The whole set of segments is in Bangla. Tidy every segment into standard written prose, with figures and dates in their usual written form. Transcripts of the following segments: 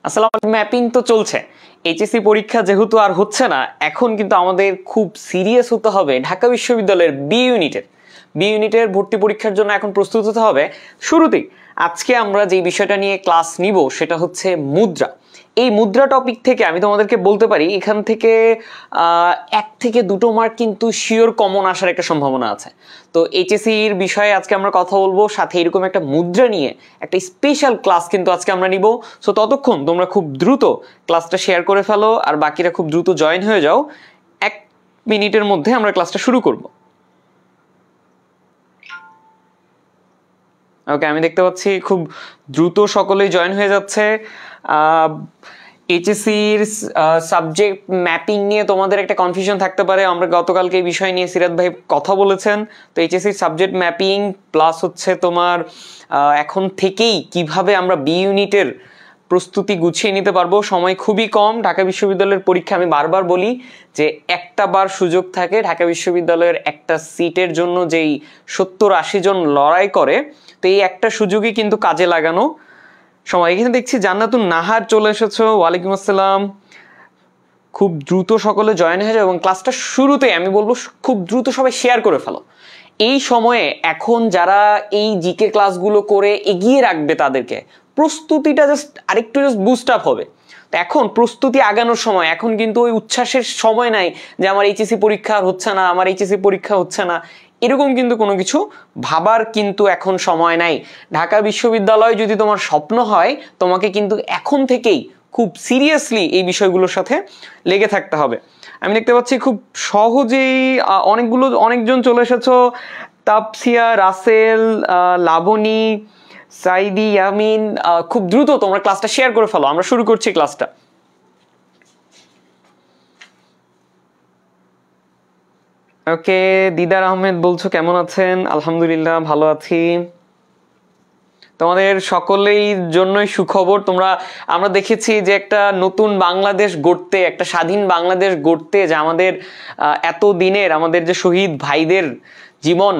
আসসালামু ম্যাপিং তো চলছে। এইচএসসি পরীক্ষা যেহেতু আর হচ্ছে না, এখন কিন্তু আমাদের খুব সিরিয়াস হতে হবে ঢাকা বিশ্ববিদ্যালয়ের বি ইউনিটের ভর্তি পরীক্ষার জন্য এখন প্রস্তুত হতে হবে। শুরুতেই আজকে আমরা যে বিষয়টা নিয়ে ক্লাস নিব সেটা হচ্ছে মুদ্রা। এই মুদ্রা টপিক থেকে আমি তোমাদেরকে বলতে পারি এখান থেকে 1 থেকে 2টো মার্ক কিন্তু শিওর কমন আসার একটা সম্ভাবনা আছে। তো এইচএসসির বিষয়ে আজকে আমরা কথা বলবো, সাথে এরকম একটা মুদ্রা নিয়ে একটা স্পেশাল ক্লাস কিন্তু আজকে আমরা নিব। সো ততক্ষণ তোমরা খুব দ্রুত ক্লাসটা শেয়ার করে ফেলো, আর বাকিরা খুব দ্রুত জয়েন হয়ে যাও। 1 মিনিটের মধ্যে আমরা ক্লাসটা শুরু করব। ওকে, আমি দেখতে পাচ্ছি খুব দ্রুত সকলেই জয়েন হয়ে যাচ্ছে। এইচএসসির সাবজেক্ট ম্যাপিং নিয়ে তোমাদের একটা কনফিউশন থাকতে পারে। আমরা গতকালকে এই বিষয় নিয়ে সিরাত ভাই কথা বলেছেন। তো এইচএসসির সাবজেক্ট ম্যাপিং প্লাস হচ্ছে তোমার এখন থেকেই কিভাবে আমরা বি ইউনিটের প্রস্তুতি গুছিয়ে নিতে পারবো। সময় খুবই কম। ঢাকা বিশ্ববিদ্যালয়ের পরীক্ষা আমি বারবার বলি যে একটা বার সুযোগ থাকে। ঢাকা বিশ্ববিদ্যালয়ের একটা সিটের জন্য যেই 70-80 জন লড়াই করে, তো এই একটা সুযোগই কিন্তু কাজে লাগানো সময়। এখানে দেখছি জান্নাতুন নাহার চলে এসেছো, ওয়ালাইকুম আসসালাম। খুব দ্রুত সকলে জয়েন হয়ে যাও এবং ক্লাসটা শুরুতে আমি বলবো খুব দ্রুত সবাই শেয়ার করে ফেলো। এই সময়ে এখন যারা এই জিকে ক্লাসগুলো করে এগিয়ে রাখবে তাদেরকে প্রস্তুতিটা আরেকটু বুস্ট আপ হবে। তো এখন প্রস্তুতি আগানোর সময়, এখন কিন্তু ওই উচ্ছ্বাসের সময় নাই যে আমার এইচএসসি পরীক্ষা হচ্ছে না, আমার এইচএসসি পরীক্ষা হচ্ছে না, এরকম কিন্তু কোনো কিছু ভাবার কিন্তু এখন সময় নাই। ঢাকা বিশ্ববিদ্যালয় যদি তোমার স্বপ্ন হয়, তোমাকে কিন্তু এখন থেকেই খুব সিরিয়াসলি এই বিষয়গুলোর সাথে লেগে থাকতে হবে। আমি দেখতে পাচ্ছি খুব সহজেই অনেকজন চলে এসেছো। তাপসিয়া, রাসেল, লাবণী, সাইদি, ইয়ামিন, খুব দ্রুত তোমরা ক্লাসটা শেয়ার করে ফেলো। আমরা শুরু করছি ক্লাসটা। ওকে, দিদার আহমেদ বলছো কেমন আছেন? আলহামদুলিল্লাহ ভালো আছি। তোমাদের সকলেই জন্যই সুখবর। আমরা দেখেছি যে একটা নতুন বাংলাদেশ গড়তে, একটা স্বাধীন বাংলাদেশ গড়তে, যে আমাদের এত দিনের আমাদের যে শহীদ ভাইদের জীবন,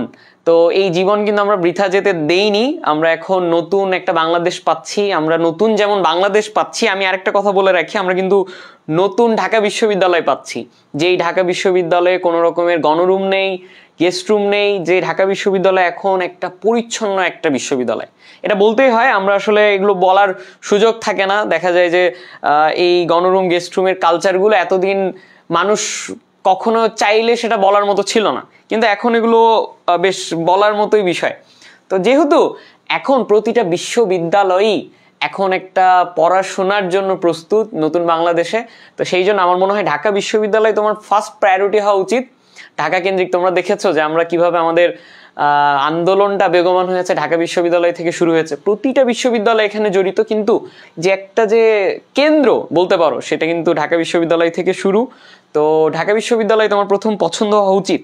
তো এই জীবন কিন্তু আমরা বৃথা যেতে দেইনি। আমরা এখন নতুন একটা বাংলাদেশ পাচ্ছি। আমরা নতুন যেমন বাংলাদেশ পাচ্ছি, আমি আরেকটা কথা বলে রাখি, আমরা কিন্তু নতুন ঢাকা বিশ্ববিদ্যালয় পাচ্ছি। যেই ঢাকা বিশ্ববিদ্যালয়ে কোনো রকমের গণরুম নেই, গেস্ট রুম নেই, যে ঢাকা বিশ্ববিদ্যালয় এখন একটা পরিচ্ছন্ন একটা বিশ্ববিদ্যালয়। এটা বলতেই হয়, আমরা আসলে এগুলো বলার সুযোগ থাকে না। দেখা যায় যে এই গণরুম গেস্ট রুমের কালচারগুলো এতদিন মানুষ কখনো চাইলে সেটা বলার মতো ছিল না, কিন্তু এখন এগুলো বেশ বলার মতোই বিষয়। তো যেহেতু এখন প্রতিটা বিশ্ববিদ্যালয়ই এখন একটা পড়াশোনার জন্য প্রস্তুত নতুন বাংলাদেশে, তো সেই জন্য আমার মনে হয় ঢাকা বিশ্ববিদ্যালয় তোমার ফার্স্ট প্রায়োরিটি হওয়া উচিত। ঢাকা কেন্দ্রিক তোমরা দেখেছো যে আমরা কিভাবে আমাদের আন্দোলনটা বেগবান হয়েছে, ঢাকা বিশ্ববিদ্যালয় থেকে শুরু হয়েছে। প্রতিটা বিশ্ববিদ্যালয় এখানে জড়িত, কিন্তু যে একটা যে কেন্দ্র বলতে পারো সেটা কিন্তু ঢাকা বিশ্ববিদ্যালয় থেকে শুরু। তো ঢাকা বিশ্ববিদ্যালয় তোমার প্রথম পছন্দ হওয়া উচিত।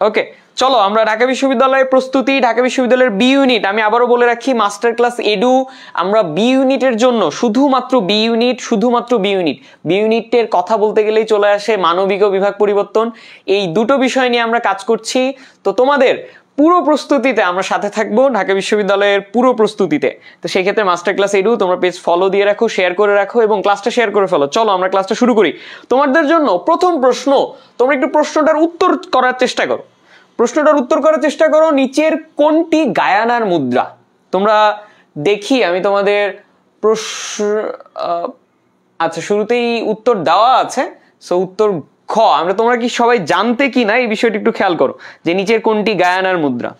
ওকে, চলো আমরা ঢাকা বিশ্ববিদ্যালয়ের প্রস্তুতি, ঢাকা বিশ্ববিদ্যালয়ের বি ইউনিট, আমি আবারও বলে রাখি মাস্টার ক্লাস এডু। আমরা বি ইউনিটের জন্য শুধুমাত্র বি ইউনিটের কথা বলতে গেলেই চলে আসে মানবিক ও বিভাগ পরিবর্তন। এই দুটো বিষয় নিয়ে আমরা কাজ করছি। তো তোমাদের পুরো প্রস্তুতিতে আমরা সাথে থাকবো, ঢাকা বিশ্ববিদ্যালয়ের পুরো প্রস্তুতিতে। তো সেই ক্ষেত্রে মাস্টার ক্লাস এডু তোমরা পেজ ফলো দিয়ে রাখো, শেয়ার করে রাখো এবং ক্লাসটা শেয়ার করে ফেলো। চলো আমরা ক্লাসটা শুরু করি। তোমাদের জন্য প্রথম প্রশ্ন, তোমরা একটু প্রশ্নটার উত্তর করার চেষ্টা করো। নিচের কোনটি গায়ানার মুদ্রা? তোমরা দেখি আমি তোমাদের প্রশ্ন, আচ্ছা শুরুতেই উত্তর দেওয়া আছে। সো উত্তর খ। তোমরা কি সবাই জানতে কি না এই বিষয়টি একটু খেয়াল করো যে নিচের কোনটি গায়ানার মুদ্রা।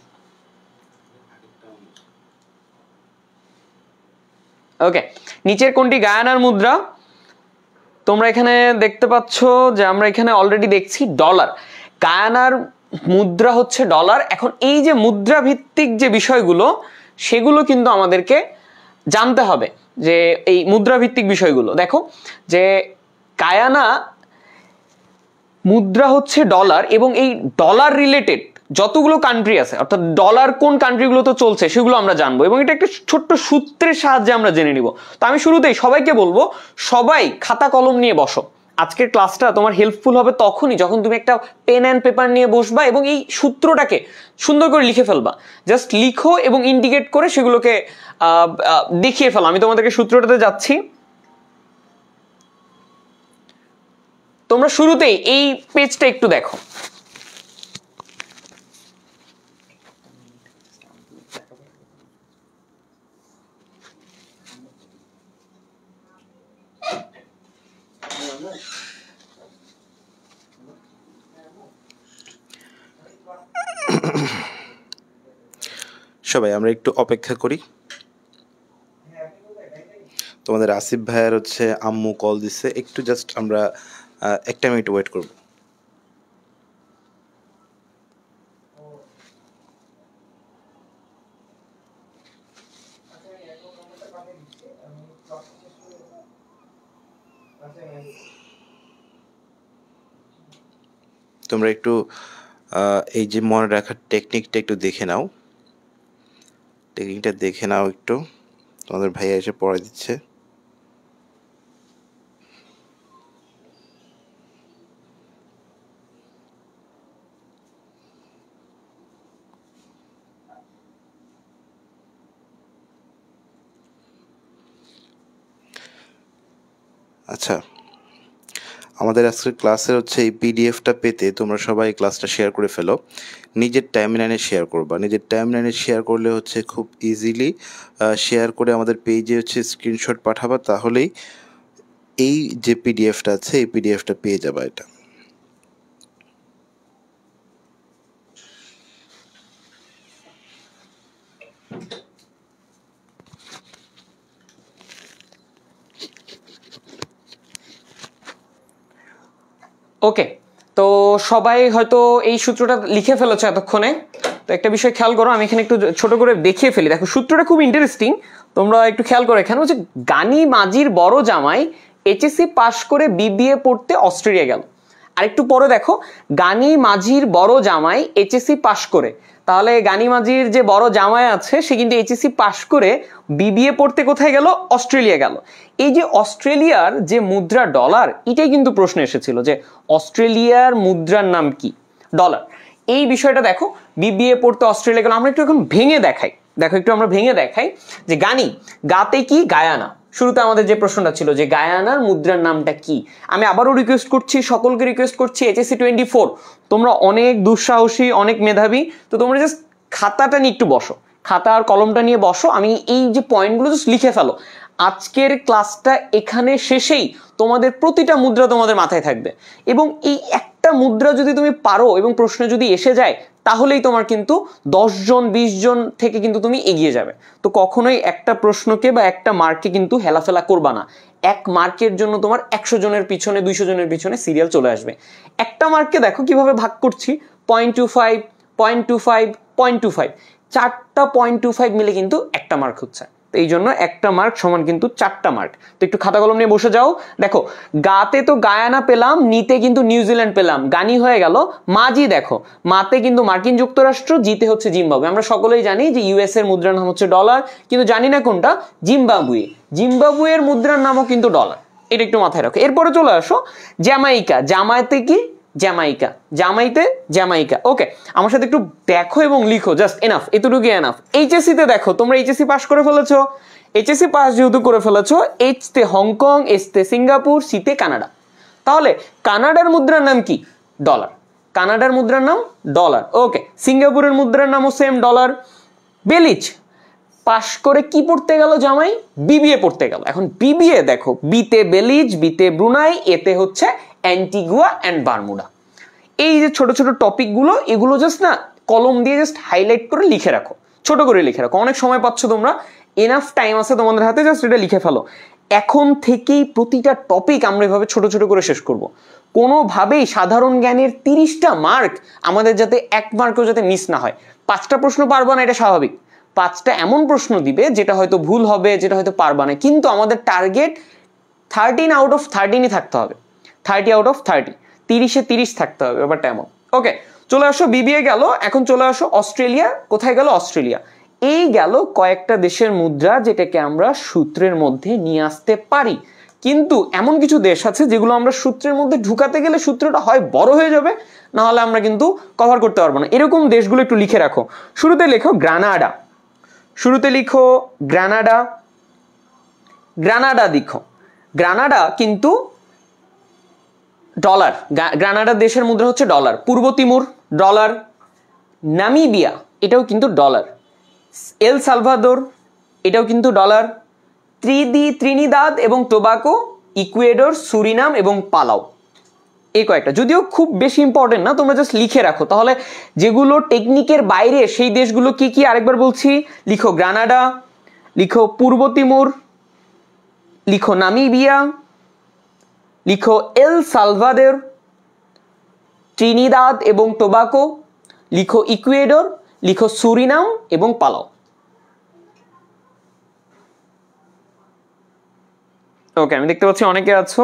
ওকে, নিচের কোনটি গায়ানার মুদ্রা? তোমরা এখানে দেখতে পাচ্ছ যে আমরা এখানে অলরেডি দেখছি ডলার। গায়ানার মুদ্রা হচ্ছে ডলার। এখন এই যে মুদ্রা ভিত্তিক যে বিষয়গুলো, সেগুলো কিন্তু আমাদেরকে জানতে হবে যে এই মুদ্রা ভিত্তিক বিষয়গুলো। দেখো যে গায়ানা মুদ্রা হচ্ছে ডলার, এবং এই ডলার রিলেটেড যতগুলো কান্ট্রি আছে, অর্থাৎ ডলার কোন কান্ট্রিগুলো তো চলছে সেগুলো আমরা জানবো, এবং এটা একটা ছোট্ট সূত্রের সাহায্যে আমরা জেনে নিব। তো আমি শুরুতেই সবাইকে বলবো, সবাই খাতা কলম নিয়ে বসো। আজকের ক্লাসটা তোমার হেল্পফুল হবে তখনই যখন তুমি একটা পেন অ্যান্ড পেপার নিয়ে বসবা এবং এই সূত্রটাকে সুন্দর করে লিখে ফেলবা। জাস্ট লিখো এবং ইন্ডিকেট করে সেগুলোকে দেখিয়ে ফেলো। আমি তোমাদেরকে সূত্রটাতে যাচ্ছি। তোমরা শুরুতেই এই পেজটা একটু দেখো। সবাই আমরা একটু অপেক্ষা করি। তোমাদের আসিফ ভাইয়ের হচ্ছে আম্মু কল দিচ্ছে, একটু জাস্ট আমরা 1 মিনিট ওয়েট করব। তোমরা একটু এই যে মনে রাখার টেকনিকটা একটু দেখে নাও, একটু। তোমাদের ভাইয়া এসে পড়াই দিচ্ছে। আচ্ছা, আমাদের আজকের ক্লাসের হচ্ছে এই পিডিএফটা পেতে তোমরা সবাই ক্লাসটা শেয়ার করে ফেলো, নিজের টাইমলাইনে শেয়ার করবা। নিজের টাইমলাইনে শেয়ার করলে হচ্ছে খুব ইজিলি শেয়ার করে আমাদের পেজে হচ্ছে স্ক্রিনশট পাঠাবা, তাহলেই এই যে পিডিএফটা আছে এই পিডিএফটা পেয়ে যাবা। এটা ওকে, তো সবাই হয়তো এই সূত্রটা লিখে ফেলেছো এতক্ষণে। তো একটা বিষয় খেয়াল করো, আমি এখানে একটু ছোট করে দেখিয়ে ফেলি। দেখো সূত্রটা খুব ইন্টারেস্টিং, তোমরা একটু খেয়াল করো। এখানে হচ্ছে গানি মাঝির বড় জামাই এইচএসসি পাশ করে বিবিএ পড়তে অস্ট্রেলিয়া গেল। আর একটু পরে দেখো গানি মাঝির বড় জামাই এইচএসসি পাশ করে, তাহলে গানি মাঝির যে বড় জামাই আছে সে কিন্তু এইচএসসি পাশ করে বিবিএ পড়তে কোথায় গেল? অস্ট্রেলিয়া গেল। এই যে অস্ট্রেলিয়ার যে মুদ্রা ডলার, এটাই কিন্তু প্রশ্ন এসেছিল যে অস্ট্রেলিয়ার মুদ্রার নাম কি? ডলার। এই বিষয়টা দেখো, বিবিএ পড়তে অস্ট্রেলিয়া গেল। আমরা একটু এখন ভেঙে দেখাই, দেখো একটু আমরা ভেঙে দেখাই যে গানি, গাতে কি? গায়ানা। শুরুতে আমাদের যে প্রশ্নটা ছিল যে গায়ানার মুদ্রার নামটা কি। আমি আবারও রিকোয়েস্ট করছি, সকলকে রিকোয়েস্ট করছি, এইচএসসি 24 তোমরা অনেক দুঃসাহসী, অনেক মেধাবী, তো তোমরা জাস্ট খাতাটা নিয়ে একটু বসো, খাতা আর কলমটা নিয়ে বসো। আমি এই যে পয়েন্টগুলো জাস্ট লিখে ফেলো। আজকের ক্লাসটা এখানে শেষেই তোমাদের প্রতিটা মুদ্রা তোমাদের মাথায় থাকবে, এবং এই একটা মুদ্রা যদি তুমি পারো এবং প্রশ্ন যদি এসে যায়, তাহলেই তোমার কিন্তু 10 জন 20 জন থেকে কিন্তু তুমি এগিয়ে যাবে। তো কখনোই একটা প্রশ্নকে বা একটা মার্ককে কিন্তু হেলাফেলা করবা না। এক মার্কের জন্য তোমার 100 জনের পিছনে 200 জনের পিছনে সিরিয়াল চলে আসবে। একটা মার্ককে দেখো কিভাবে ভাগ করছি, 0.25 0.25 0.25, 4টা 0.25 মিলে কিন্তু একটা মার্ক হচ্ছে। তো এই জন্য একটা মার্ক সমান কিন্তু 4টা মার্ক। তো একটু খাতা কলম নিয়ে বসে যাও। দেখো গাতে তো গায়ানা পেলাম, নিতে কিন্তু নিউজিল্যান্ড পেলাম, গানি হয়ে গেল। মাঝি দেখো, মাতে কিন্তু মার্কিন যুক্তরাষ্ট্র, জিতে হচ্ছে জিম্বাবুয়ে। আমরা সকলেই জানি যে ইউএস এর মুদ্রার নাম হচ্ছে ডলার, কিন্তু জানি না কোনটা, জিম্বাবুয়ে। জিম্বাবুয়ের মুদ্রার নামও কিন্তু ডলার, এটা একটু মাথায় রাখো। এরপরে চলে আসো জ্যামাইকা, জামাইতে কি? Jamaica, জামাইতে Jamaica. ওকে, আমার সাথে একটু দেখো এবং লিখো, জাস্ট এনাফ, এতটুকু এনাফ। এইচএসসি তে দেখো, তোমরা এইচএসসি পাস করে ফেলেছো। এইচএসসি পাস যেহেতু করে ফেলেছো, এইচ তে হংকং, এস তে সিঙ্গাপুর, সি তে কানাডা। তাহলে কানাডার মুদ্রার নাম কি? ডলার। কানাডার মুদ্রার নাম ডলার। ওকে, সিঙ্গাপুরের মুদ্রার নামও সেম, ডলার। বেলিজ পাশ করে কি পড়তে গেল জামাই? বিবিএ পড়তে গেল। এখন বিবিএ দেখো, বিতে বেলিজ, বিতে ব্রুনাই, এতে হচ্ছে অ্যান্টিগুয়া অ্যান্ড বারমুডা। এই যে ছোট ছোট টপিকগুলো, এগুলো জাস্ট না কলম দিয়ে জাস্ট হাইলাইট করে লিখে রাখো, ছোট করে লিখে রাখো। অনেক সময় পাচ্ছ তোমরা, এনাফ টাইম আছে তোমাদের হাতে, জাস্ট এটা লিখে ফেলো। এখন থেকেই প্রতিটা টপিক আমরা এভাবে ছোট ছোট করে শেষ করব। কোনোভাবেই সাধারণ জ্ঞানের 30টা মার্ক আমাদের যাতে 1 মার্কও যাতে মিস না হয়। 5টা প্রশ্ন পারবো না, এটা স্বাভাবিক। 5টা এমন প্রশ্ন দিবে যেটা হয়তো ভুল হবে, যেটা হয়তো পারবা না, কিন্তু আমাদের টার্গেট 13 আউট অফ 13ই থাকতে হবে। 30 আউট অফ 30, 30-এ 30 থাকতে হবে, ব্যাপারটা এমন। ওকে, চলে আসো, বিবিএ গেল। এখন চলে আসো অস্ট্রেলিয়া। কোথায় গেল? অস্ট্রেলিয়া। এই গেল কয়েকটা দেশের মুদ্রা যেটাকে আমরা সূত্রের মধ্যে নিয়ে আসতে পারি, কিন্তু এমন কিছু দেশ আছে যেগুলো আমরা সূত্রের মধ্যে ঢুকাতে গেলে সূত্রটা হয় বড় হয়ে যাবে, না হলে আমরা কিন্তু কভার করতে পারবো না। এরকম দেশগুলো একটু লিখে রাখো। শুরুতে লেখো গ্রানাডা, শুরুতে লিখো গ্রানাডা, গ্রানাডা লিখো। গ্রানাডা কিন্তু ডলার, গ্রানাডা দেশের মুদ্রা হচ্ছে ডলার। পূর্ব তিমুর ডলার, নামিবিয়া এটাও কিন্তু ডলার, এল সালভাদোর এটাও কিন্তু ডলার, ত্রিনিদাদ এবং টোবাকো, ইকুয়েডর, সুরিনাম এবং পালাও, এই কয়েকটা। যদিও খুব বেশি ইম্পর্টেন্ট না, তোমরা জাস্ট লিখে রাখো। তাহলে যেগুলো টেকনিকের বাইরে সেই দেশগুলো কি কি আরেকবার বলছি, লিখো গ্রানাডা, লিখো পূর্ব তিমুর, লিখো নামিবিয়া, লিখো এল সালভাদোর, ত্রিনিদাদ এবং টোবাকো, লিখো ইকুয়েডর, লিখো সুরিনাম এবং পালাও। ওকে, আমি দেখতে পাচ্ছি অনেকে আছো,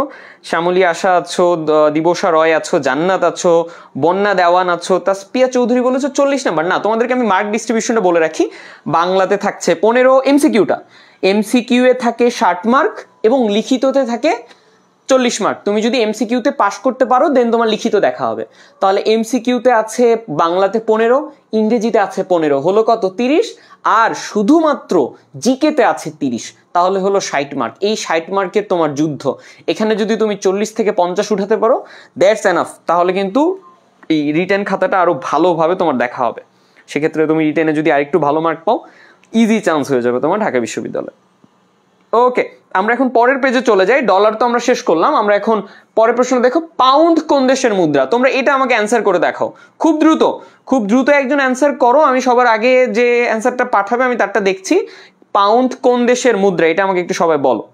শ্যামলী আশা আছো, দিবসা রয় আছো, জান্নাত আছো, বন্যা দেওয়ান আছো, তাসপিয়া চৌধুরী বলেছো 40 নাম্বার। না, তোমাদেরকে আমি মার্ক ডিস্ট্রিবিউশনটা বলে রাখি। বাংলাতে থাকছে 15, এমসিকিউটা, এমসিকিউ এ থাকে 60 মার্ক এবং লিখিততে থাকে 40 মার্ক। তুমি যদি এমসিকিউতে পাস করতে পারো দেন তোমার লিখিত দেখা হবে। তাহলে এমসিকিউতে আছে বাংলাতে 15, ইংরেজিতে আছে 15, হলো কত 30, আর শুধুমাত্র জিকেতে আছে 30, তাহলে হলো 60 মার্ক। এই 60 মার্কের তোমার যুদ্ধ। এখানে যদি তুমি 40 থেকে 50 উঠাতে পারো, দ্যাটস এনাফ। তাহলে কিন্তু এই রিটেন খাতাটা আরো ভালোভাবে তোমার দেখা হবে। সেক্ষেত্রে তুমি রিটেনে যদি আরেকটু ভালো মার্ক পাও, ইজি চান্স হয়ে যাবে তোমার ঢাকা বিশ্ববিদ্যালয়ে। ওকে, আমরা এখন পরের পেজে চলে যাই। ডলার তো আমরা শেষ করলাম, আমরা এখন পরের প্রশ্ন দেখো, পাউন্ড কোন দেশের মুদ্রা? তোমরা এটা আমাকে অ্যান্সার করে দেখাও খুব দ্রুত, খুব দ্রুত একজন অ্যান্সার করো। আমি সবার আগে যে অ্যান্সারটা পাঠাবে আমি তারটা দেখছি। পাউন্ড কোন দেশের মুদ্রা, এটা আমাকে একটু সবাই বলো।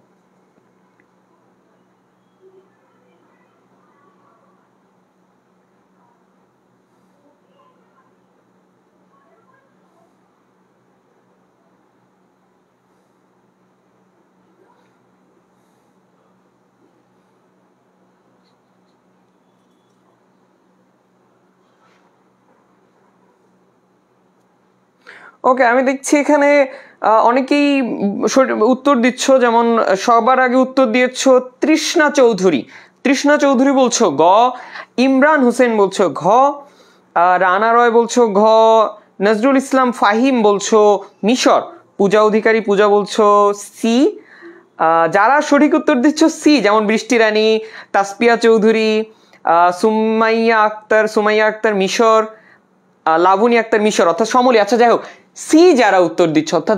ওকে, আমি দেখছি এখানে অনেকেই উত্তর দিচ্ছ, যেমন সবার আগে উত্তর দিয়েছ তৃষ্ণা চৌধুরী। তৃষ্ণা চৌধুরী বলছো গ, ইমরান হোসেন বলছো ঘ, রানা রয় বলছো ঘ, নজরুল ইসলাম ফাহিম বলছো মিশর, পূজা অধিকারী পূজা বলছো সি। যারা সঠিক উত্তর দিচ্ছ সি, যেমন বৃষ্টি রানী, তাসপিয়া চৌধুরী, সুমাইয়া আক্তার মিশর, লাবণী আক্তার মিশর অর্থাৎ সমলি। আচ্ছা যাই হোক, সি যারা উত্তর দিচ্ছ অর্থাৎ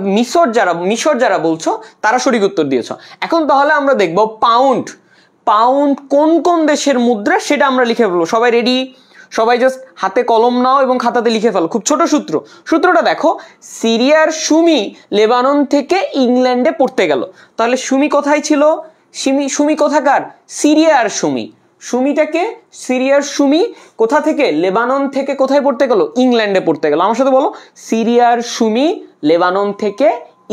মিশর যারা বলছো তারা সঠিক উত্তর দিয়েছ। এখন তাহলে আমরা দেখব পাউন্ড কোন কোন দেশের মুদ্রা সেটা আমরা লিখে ফেলবো। সবাই রেডি? সবাই জাস্ট হাতে কলম নাও এবং খাতাতে লিখে ফেলো। খুব ছোট সূত্রটা দেখো, সিরিয়ার সুমি লেবানন থেকে ইংল্যান্ডে পড়তে গেল। তাহলে সুমি কোথায় ছিল? সুমি কোথাকার? সিরিয়ার সুমি। সুমিটাকে সিরিয়ার সুমি কোথা থেকে? লেবানন থেকে কোথায় পড়তে গেল? ইংল্যান্ডে পড়তে গেল। আমার সাথে বলো, সিরিয়ার সুমি লেবানন থেকে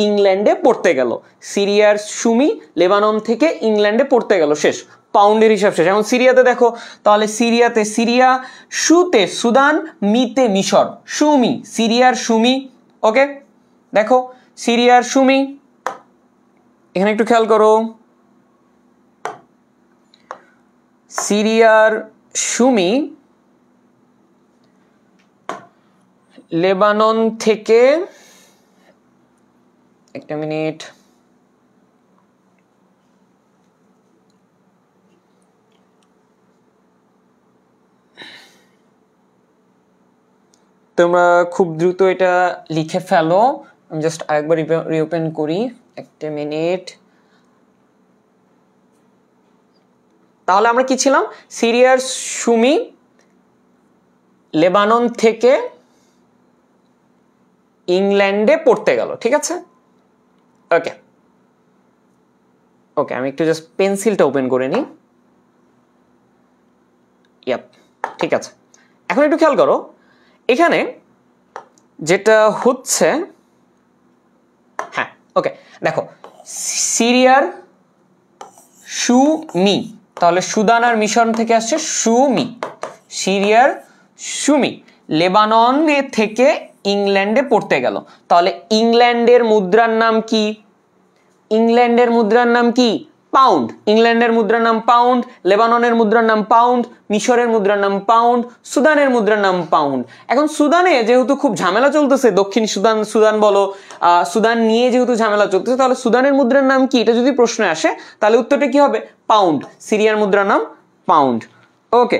ইংল্যান্ডে পড়তে গেল। সিরিয়ার সুমি লেবানন থেকে ইংল্যান্ডে পড়তে গেল। শেষ, পাউন্ডের হিসাব শেষ। এখন সিরিয়াতে দেখো, তাহলে সিরিয়াতে সিরিয়া, সুতে সুদান, মিতে মিশর, সুমি, সিরিয়ার সুমি। ওকে, দেখো সিরিয়ার সুমি, এখানে একটু খেয়াল করো, সিরিয়ার সুমি লেবানন থেকে, একটা মিনিট, তোমরা খুব দ্রুত এটা লিখে ফেলো। আমি জাস্ট আরেকবার রিওপেন করি, একটা মিনিট। তাহলে আমরা কি ছিলাম? সিরিয়ার সুমি লেবানন থেকে ইংল্যান্ডে পড়তে গেল। ঠিক আছে, ওকে ওকে, আমি একটু জাস্ট পেন্সিলটা ওপেন করে নিই। ইয়াপ, ঠিক আছে। এখন একটু খেয়াল করো, এখানে যেটা হচ্ছে, হ্যাঁ ওকে, দেখো সিরিয়ার সুমি, তাহলে সুদান আর মিশর থেকে আসছে সুমি, সিরিয়ার সুমি লেবানন থেকে ইংল্যান্ডে পড়তে গেল। তাহলে ইংল্যান্ডের মুদ্রার নাম কি? ইংল্যান্ডের মুদ্রার নাম কি? পাউন্ড। ইংল্যান্ডের মুদ্রার নাম পাউন্ড, লেবাননের মুদ্রার নাম পাউন্ড, মিশরের মুদ্রার নাম পাউন্ড, সুদানের মুদ্রার নাম পাউন্ড। এখন সুদানে যেহেতু খুব ঝামেলা চলতেছে, দক্ষিণ সুদান বলো, সুদান নিয়ে যেহেতু ঝামেলা চলতেছে, তাহলে সুদানের মুদ্রার নাম কি? এটা যদি প্রশ্নে আসে তাহলে উত্তরটা কি হবে? পাউন্ড। সিরিয়ার মুদ্রার নাম পাউন্ড। ওকে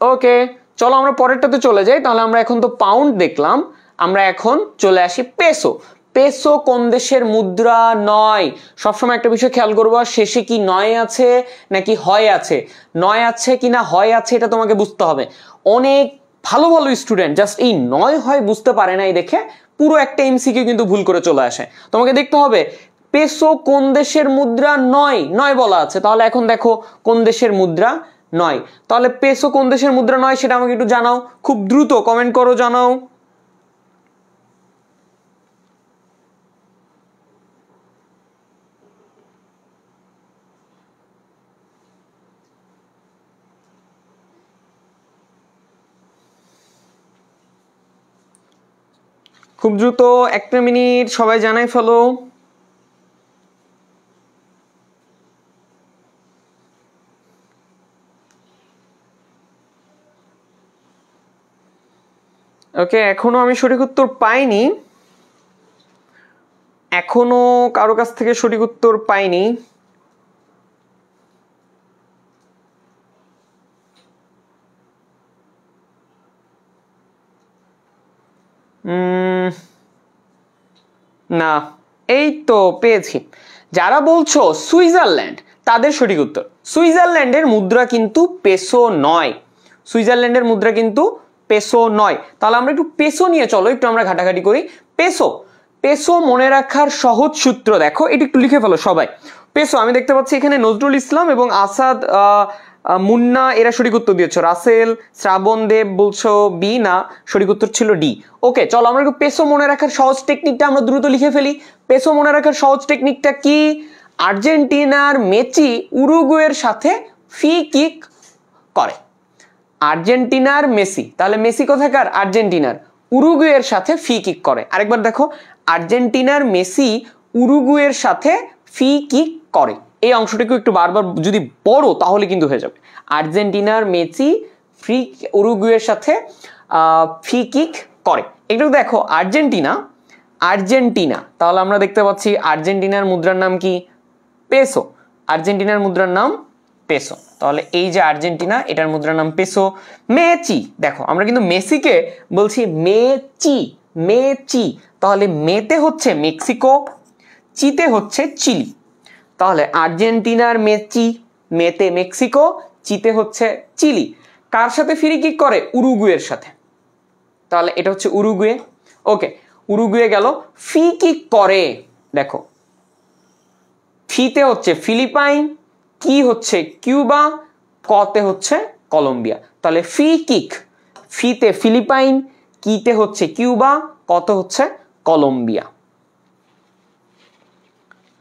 ওকে, চলো আমরা পরেরটাতে চলে যাই। তাহলে আমরা এখন তো পাউন্ড দেখলাম, আমরা এখন চলে আসি পেসো। পেসো কোন দেশের মুদ্রা নয়? সবসময় একটা বিষয় খেয়াল করবো, শেষে কি নয় আছে নাকি হয় আছে। নয় আছে কিনা হয় আছে এটা তোমাকে বুঝতে হবে। অনেক ভালো ভালো স্টুডেন্ট জাস্ট এই নয় হয় বুঝতে পারে না, এই দেখে পুরো একটা এমসিকিউ কিন্তু ভুল করে চলে আসে। তোমাকে দেখতে হবে পেসো কোন দেশের মুদ্রা নয়, নয় বলা আছে, তাহলে এখন দেখো কোন দেশের মুদ্রা নয়। তাহলে পেসো কোন দেশের মুদ্রা নয় সেটা আমাকে একটু জানাও, খুব দ্রুত কমেন্ট করো, জানাও। খুব দ্রুত, একটা মিনিট, সবাই জানাই ফেলো। ওকে, এখনো আমি সঠিক উত্তর পাইনি, এখনো কারো কাছ থেকে সঠিক উত্তর পাইনি। না, এই তো পেয়েছি। যারা বলছো সুইজারল্যান্ড, তাদের সঠিক উত্তর। সুইজারল্যান্ডের মুদ্রা কিন্তু পেসো নয়, সুইজারল্যান্ডের মুদ্রা কিন্তু পেসো নয়। তাহলে আমরা একটু পেসো নিয়ে চলো একটু আমরা ঘাটাঘাটি করি। পেসো, পেসো মনে রাখার সহজ সূত্র দেখো, এটা একটু লিখে ফেলো সবাই। পেসো, আমি দেখতে পাচ্ছি এখানে নজরুল ইসলাম এবং আসাদ মুন্না এরা সঠিক উত্তর দিয়েছো। রাসেল, শ্রাবণ দেব বলছো বি, না সঠিক উত্তর ছিল ডি। ওকে, চলো আমরা একটু পেসো মনে রাখার সহজ টেকনিকটা আমরা দ্রুত লিখে ফেলি। পেসো মনে রাখার সহজ টেকনিকটা কি? আর্জেন্টিনার মেসি উরুগুয়ের সাথে ফ্রি কিক করে। আর্জেন্টিনার মেসি, তাহলে মেসি কোথাকার? আর্জেন্টিনার। উরুগুয়ের সাথে ফ্রি কিক করে। আরেকবার দেখো, আর্জেন্টিনার মেসি উরুগুয়ের সাথে ফ্রি কিক করে। এই অংশটুকু একটু বারবার যদি পড়ো তাহলে কিন্তু হয়ে যাবে। আর্জেন্টিনার মেসি উরুগুয়ের সাথে ফ্রি কিক করে। একটু দেখো, আর্জেন্টিনা, আর্জেন্টিনা, তাহলে আমরা দেখতে পাচ্ছি আর্জেন্টিনার মুদ্রার নাম কি? পেসো। আর্জেন্টিনার মুদ্রার নাম পেসো। তাহলে এই যে আর্জেন্টিনা, এটার মুদ্রার নাম পেসো। মেচি, দেখো আমরা কিন্তু মেসিকে বলছি মেচি, মেচি, তাহলে মেতে হচ্ছে মেক্সিকো, চিতে হচ্ছে চিলি। তাহলে আর্জেন্টিনার মেচি, মেতে মেক্সিকো, চিতে হচ্ছে চিলি। কার সাথে ফ্রি কিক করে? উরুগুয়ের সাথে। তাহলে এটা হচ্ছে উরুগুয়ে। ওকে, উরুগুয়ে গেল। ফ্রি কিক করে, দেখো ফিতে হচ্ছে ফিলিপাইন, কি হচ্ছে কিউবা, কতে হচ্ছে কলম্বিয়া। তাহলে ফ্রি কিক, ফিতে ফিলিপাইন, কিতে হচ্ছে কিউবা, কত হচ্ছে কলম্বিয়া।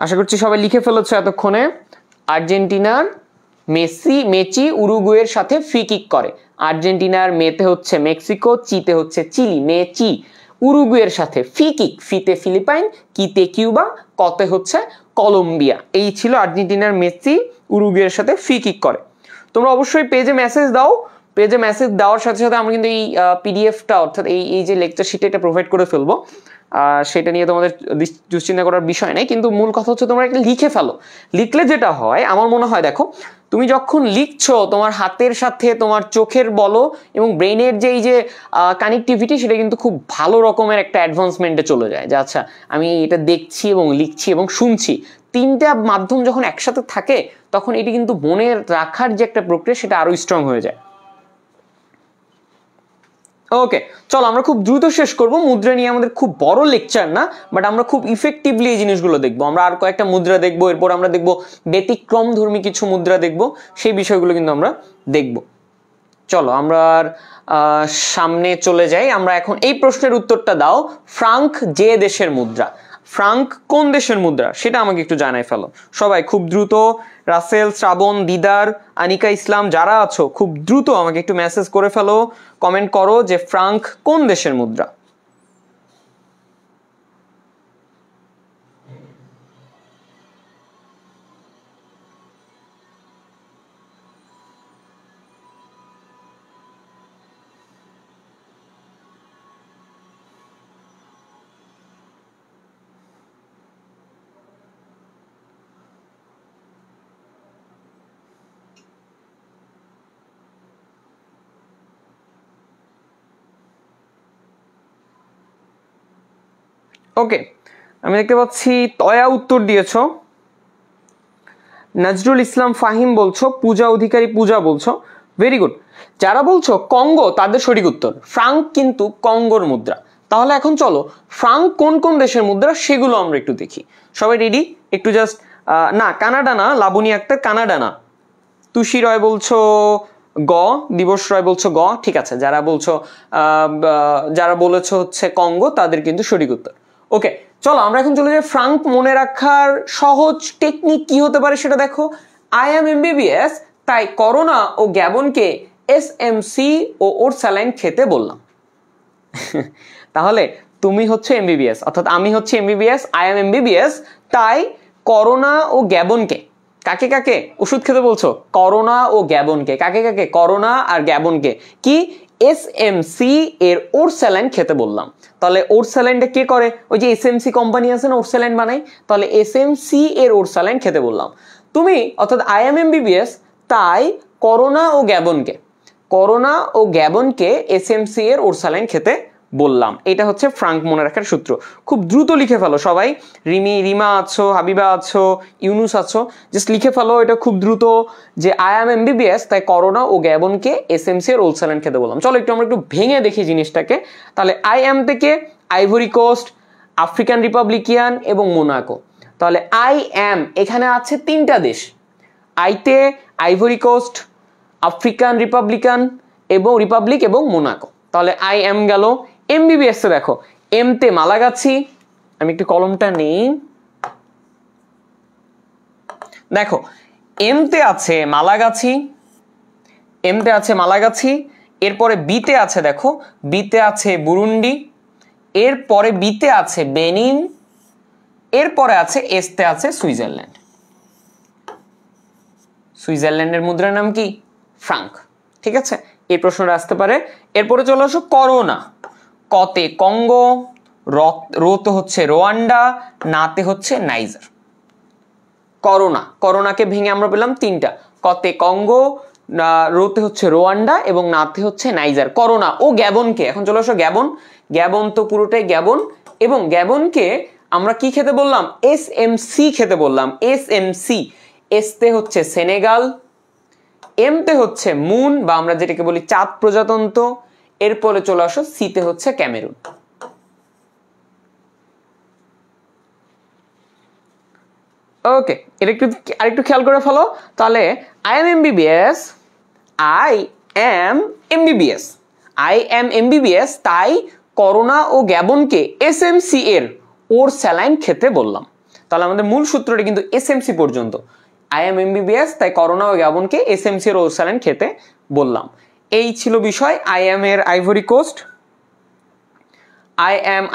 আশা করছি সবাই লিখে ফেলেছো এতক্ষণে। আর্জেন্টিনার মেচি উরুগুয়ের সাথে ফ্রি কিক করে। আর্জেন্টিনার মেতে হচ্ছে মেক্সিকো, চিতে হচ্ছে চিলি। মেচি উরুগুয়ের সাথে ফ্রি কিক, ফিতে ফিলিপাইন, কিতে কিউবা, কতে হচ্ছে কলম্বিয়া। এই ছিল আর্জেন্টিনার মেসি উরুগুয়ের সাথে ফ্রি কিক করে। তোমরা অবশ্যই পেজে মেসেজ দাও, পেজে মেসেজ দেওয়ার সাথে সাথে আমরা কিন্তু এই পিডিএফটা অর্থাৎ এই যে লেকচার শিটে এটা প্রোভাইড করে ফেলবো। সেটা নিয়ে তোমাদের দুশ্চিন্তা করার বিষয় নেই, কিন্তু মূল কথা হচ্ছে তোমরা একটা লিখে ফেলো। লিখলে যেটা হয় আমার মনে হয়, দেখো তুমি যখন লিখছো তোমার হাতের সাথে তোমার চোখের বলো এবং ব্রেইনের যে এই যে কানেক্টিভিটি, সেটা কিন্তু খুব ভালো রকমের একটা অ্যাডভান্সমেন্টে চলে যায়। যে আচ্ছা আমি এটা দেখছি এবং লিখছি এবং শুনছি, তিনটা মাধ্যম যখন একসাথে থাকে তখন এটি কিন্তু মনে রাখার যে একটা প্রক্রিয়া সেটা আরো স্ট্রং হয়ে যায়। ওকে, চলো আমরা খুব দ্রুত শেষ করব। মুদ্রা নিয়ে আমাদের খুব বড় লেকচার না, বাট আমরা খুব ইফেক্টিভলি এই জিনিসগুলো দেখবো। আমরা আর কয়েকটা মুদ্রা দেখবো, এরপর আমরা দেখবো ব্যতিক্রম ধর্মী কিছু মুদ্রা দেখবো, সেই বিষয়গুলো কিন্তু আমরা দেখবো। চলো আমরা সামনে চলে যাই। আমরা এখন এই প্রশ্নের উত্তরটা দাও, ফ্রাঙ্ক যে দেশের মুদ্রা, ফ্রাঙ্ক কোন দেশের মুদ্রা সেটা আমাকে একটু জানাই ফেলো সবাই খুব দ্রুত। রাসেল, শ্রাবণ, দিদার, আনিকা ইসলাম যারা আছো খুব দ্রুত আমাকে একটু মেসেজ করে ফেলো, কমেন্ট করো যে ফ্রাঙ্ক কোন দেশের মুদ্রা। ওকে, আমি দেখতে পাচ্ছি তয়া উত্তর দিয়েছো, নজরুল ইসলাম ফাহিম বলছো, পূজা অধিকারী পূজা বলছো, ভেরি গুড। যারা বলছো কঙ্গো তাদের সঠিক উত্তর। ফ্রাঙ্ক কিন্তু কঙ্গোর মুদ্রা। তাহলে এখন চলো ফ্রাঙ্ক কোন কোন দেশের মুদ্রা সেগুলো আমরা একটু দেখি। সবাই রেডি? একটু জাস্ট না কানাডা না, লাবণী আক্তার কানাডা না। তুষি রয় বলছো গ, দিবস রয় বলছো গ, ঠিক আছে। যারা বলেছো হচ্ছে কঙ্গো তাদের কিন্তু সঠিক উত্তর। ওকে, চলো আমরা এখন চলে যাই ফ্রাঙ্ক মনে রাখার সহজ টেকনিক কি হতে পারে সেটা দেখো। আই এম এমবিবিএস তাই করোনা ও গ্যাবনকে এসএমসি ও ওর স্যালাইন খেতে বললাম। তাহলে তুমি হচ্ছে এমবিবিএস, অর্থাৎ আমি হচ্ছে এমবিবিএস, আই এম এমবিবিএস তাই করোনা ও গ্যাবনকে, কাকে কাকে ওষুধ খেতে বলছো? করোনা ও গ্যাবনকে, কাকে কাকে? করোনা আর গ্যাবনকে কি এসএমসি এর ওর স্যালাইন খেতে বললাম। তাহলে ওর স্যালাইনটা কে করে? ওই যে এসএমসি কোম্পানি আছে না, ওর স্যালাইন বানাই, তাহলে এসএমসি এর ওর স্যালাইন খেতে বললাম। তুমি অর্থাৎ আই এম এমবিবিএস তাই করোনা ও গ্যাবনকে এসএমসি এর ওর স্যালাইন খেতে বললাম। এটা হচ্ছে ফ্রাঙ্ক মনে রাখার সূত্র। খুব দ্রুত লিখে ফেলো সবাই। রিমা আছো, হাবিবা আছো, ইউনুস আছো, জাস্ট লিখে ফেলো এটা খুব দ্রুত যে আই এম এমবিবিএস তাই করোনা ও গ্যাবনকে এসএমসি এর ওর স্যালাইন খেতে বললাম। চলো আমরা একটু ভেঙে দেখি জিনিসটাকে। তাহলে আই এম থেকে আইভরি কোস্ট, আফ্রিকান রিপাবলিকান এবং মোনাকো। তাহলে আই এম এখানে আছে তিনটা দেশ, আইতে আইভরি কোস্ট, আফ্রিকান রিপাবলিক এবং মোনাকো। তাহলে আই এম গেল। এমবিবিএস এ দেখো এম তে মালাগাছি, আমি একটু কলমটা নেই, দেখো এম তে আছে মালাগাছি, এরপরে বিতে আছে, দেখো বিতে আছে বুরুন্ডি, এরপরে বিতে আছে বেনিন, এরপরে আছে এসতে আছে সুইজারল্যান্ডের মুদ্রার নাম কি? ফ্রাঙ্ক। ঠিক আছে, এই প্রশ্নটা আসতে পারে। এরপরে চলে আসো করোনা। কতে কঙ্গো, রোতে হচ্ছে রোয়ান্ডা, নাতে হচ্ছে নাইজার। করোনাকে ভেঙে আমরা পেলাম তিনটা, কতে কঙ্গো, রোতে হচ্ছে রোয়ান্ডা এবং নাতে হচ্ছে নাইজার। করোনা ও গ্যাবনকে, এখন চলে আসো গ্যাবন তো পুরোটাই গ্যাবন, এবং গ্যাবনকে আমরা কি খেতে বললাম? এসএমসি খেতে বললাম। এসএমসি, এসতে হচ্ছে সেনেগাল, এমতে হচ্ছে মুন বা আমরা যেটাকে বলি চাঁদ প্রজাতন্ত্র, এরপরে চলে আসো সিতে হচ্ছে ক্যামেরুন। ওকে, এটা আরেকটু খেয়াল করে ফেলো। তাহলে আই এম এমবিবিএস তাই করোনা ও গ্যাবনকে এসএমসি এর ওর স্যালাইন খেতে বললাম। তাহলে আমাদের মূল সূত্রটা কিন্তু এসএমসি পর্যন্ত। আই এম এমবিবিএস তাই করোনা ও গ্যাবনকে এসএমসি এর ওর স্যালাইন খেতে বললাম। এই ছিল বিষয়। I M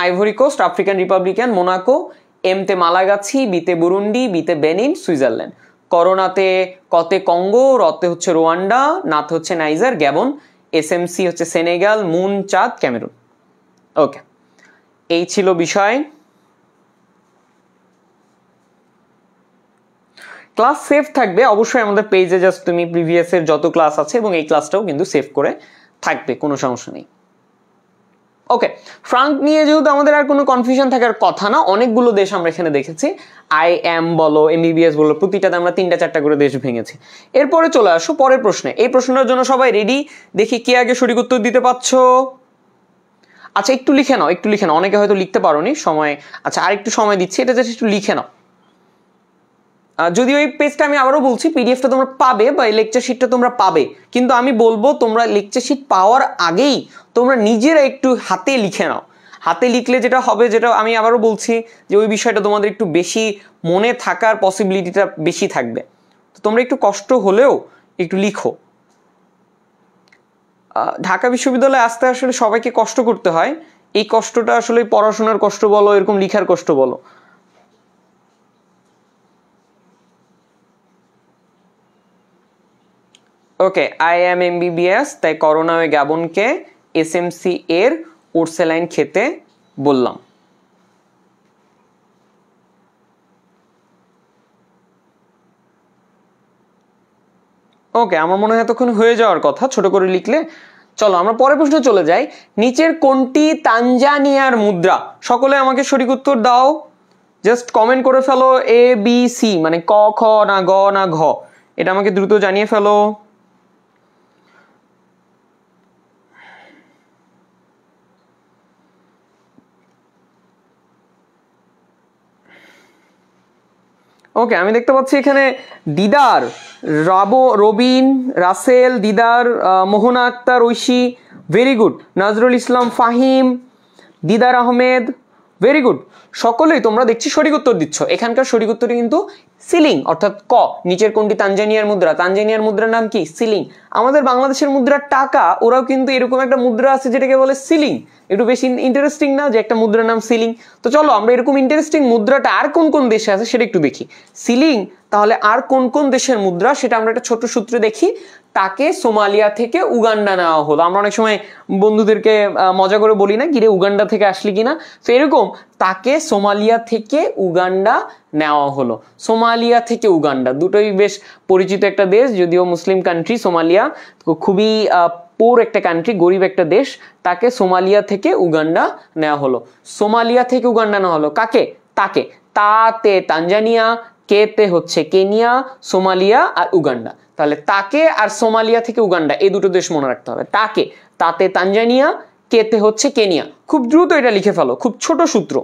Ivory Coast, African Republican, Monaco, এমতে মালাগাছি, বিতে বুরুন্ডি, বিতে বেনিন, সুইজারল্যান্ড। করোনাতে কতে কঙ্গো, রতে হচ্ছে রোয়ান্ডা, নাতে হচ্ছে নাইজার, গ্যাবন, এসএমসি হচ্ছে সেনেগাল, মুন চাঁদ, ক্যামেরুন। ওকে, এই ছিল বিষয়। ক্লাস সেভ থাকবে অবশ্যই আমাদের পেজে, জাস্ট তুমি প্রিভিয়াস এর যত ক্লাস আছে এবং এই ক্লাসটাও কিন্তু সেভ করে থাকবে, কোনো সমস্যা নেই। ওকে, ফ্রাঙ্ক নিয়ে যেহেতু আমাদের আর কোনো কনফিউশন থাকার কথা না, অনেকগুলো দেশ আমরা এখানে দেখেছি, আই এম বলো এমবিবিএস বলো প্রতিটাতে আমরা 3-4টা করে দেশ ভেঙেছি। এরপরে চলে আসো পরের প্রশ্নে। এই প্রশ্নটার জন্য সবাই রেডি? দেখি কে আগে সঠিক উত্তর দিতে পারছো। আচ্ছা একটু লিখে নাও, অনেকে হয়তো লিখতে পারোনি সময়। আচ্ছা আর একটু সময় দিচ্ছি, এটা জাস্ট একটু লিখে নাও। যদিও এই পেজটা আমি আবারও বলছি, পিডিএফটা তোমরা পাবে বা এই লেকচার শিটটা তোমরা পাবে, কিন্তু আমি বলবো তোমরা লেকচার শিট পাওয়ার আগেই তোমরা নিজেরা একটু হাতে লিখে নাও। হাতে লিখলে যেটা হবে, যেটা আমি আবারও বলছি, যে ওই বিষয়টা তোমাদের একটু বেশি মনে থাকার পসিবিলিটিটা বেশি থাকবে। তো তোমরা একটু কষ্ট হলেও একটু লিখো। ঢাকা বিশ্ববিদ্যালয়ে আসতে আসলে সবাইকে কষ্ট করতে হয়। এই কষ্টটা আসলে পড়াশোনার কষ্ট বলো, এরকম লিখার কষ্ট বলো। ওকে, আই এম এমবিবিএস তাই করোনা ও গ্যাবনকে এসএমসি এর ওর স্যালাইন খেতে বললাম। ওকে, আমার মনে হয় এতক্ষণ হয়ে যাওয়ার কথা, ছোট করে লিখলে। চলো আমরা পরের প্রশ্নে চলে যাই। নিচের কোনটি তানজানিয়ার মুদ্রা? সকলে আমাকে সঠিক উত্তর দাও, জাস্ট কমেন্ট করে ফেলো এ বি সি, মানে ক খ না গ না ঘ, এটা আমাকে দ্রুত জানিয়ে ফেলো। ওকে, আমি দেখতে পাচ্ছি এখানে দিদার, রবিন, রাসেল, দিদার, মোহনা আক্তার, ঐশী, ভেরি গুড। নজরুল ইসলাম, ফাহিম, দিদার আহমেদ, ভেরি গুড। সকলেই তোমরা দেখছি সঠিক উত্তর দিচ্ছ। এখানকার সঠিক উত্তরটি কিন্তু সিলিং, অর্থাৎ ক। নিচের কোনটি তানজানিয়ার মুদ্রা? তানজানিয়ার মুদ্রার নাম কি? সিলিং। আমাদের বাংলাদেশের মুদ্রার টাকা, ওরাও কিন্তু এরকম একটা মুদ্রা আছে যেটাকে বলে সিলিং। একটু বেশি ইন্টারেস্টিং না যে একটা মুদ্রার নাম সিলিং? তো চলো আমরা এরকম ইন্টারেস্টিং মুদ্রাটা আর কোন কোন দেশে আছে সেটা একটু দেখি। সিলিং তাহলে আর কোন কোন দেশের মুদ্রা সেটা আমরা একটা ছোট সূত্রে দেখি। তাকে সোমালিয়া থেকে উগান্ডা নেওয়া হলো। আমরা অনেক সময় বন্ধুদেরকে মজা করে বলি না, কিরে উগান্ডা থেকে আসলি কিনা, তো এরকম তাকে সোমালিয়া থেকে উগান্ডা নেওয়া হলো। সোমালিয়া থেকে উগান্ডা দুটোই বেশ পরিচিত একটা দেশ, যদিও মুসলিম কান্ট্রি সোমালিয়া, খুবই পোর একটা কান্ট্রি, গরিব একটা দেশ। তাকে সোমালিয়া থেকে উগান্ডা নেওয়া হলো। সোমালিয়া থেকে উগান্ডা নেওয়া হলো কাকে? তাকে। তাতে তানজানিয়া, কেতে হচ্ছে কেনিয়া, সোমালিয়া আর উগান্ডা। তাহলে তাকে আর সোমালিয়া থেকে উগান্ডা, এই দুটো দেশ মনে রাখতে হবে। তাকে, তাতে তানজানিয়া, কেতে হচ্ছে কেনিয়া। খুব দ্রুত এটা লিখে ফেলো, খুব ছোট সূত্র।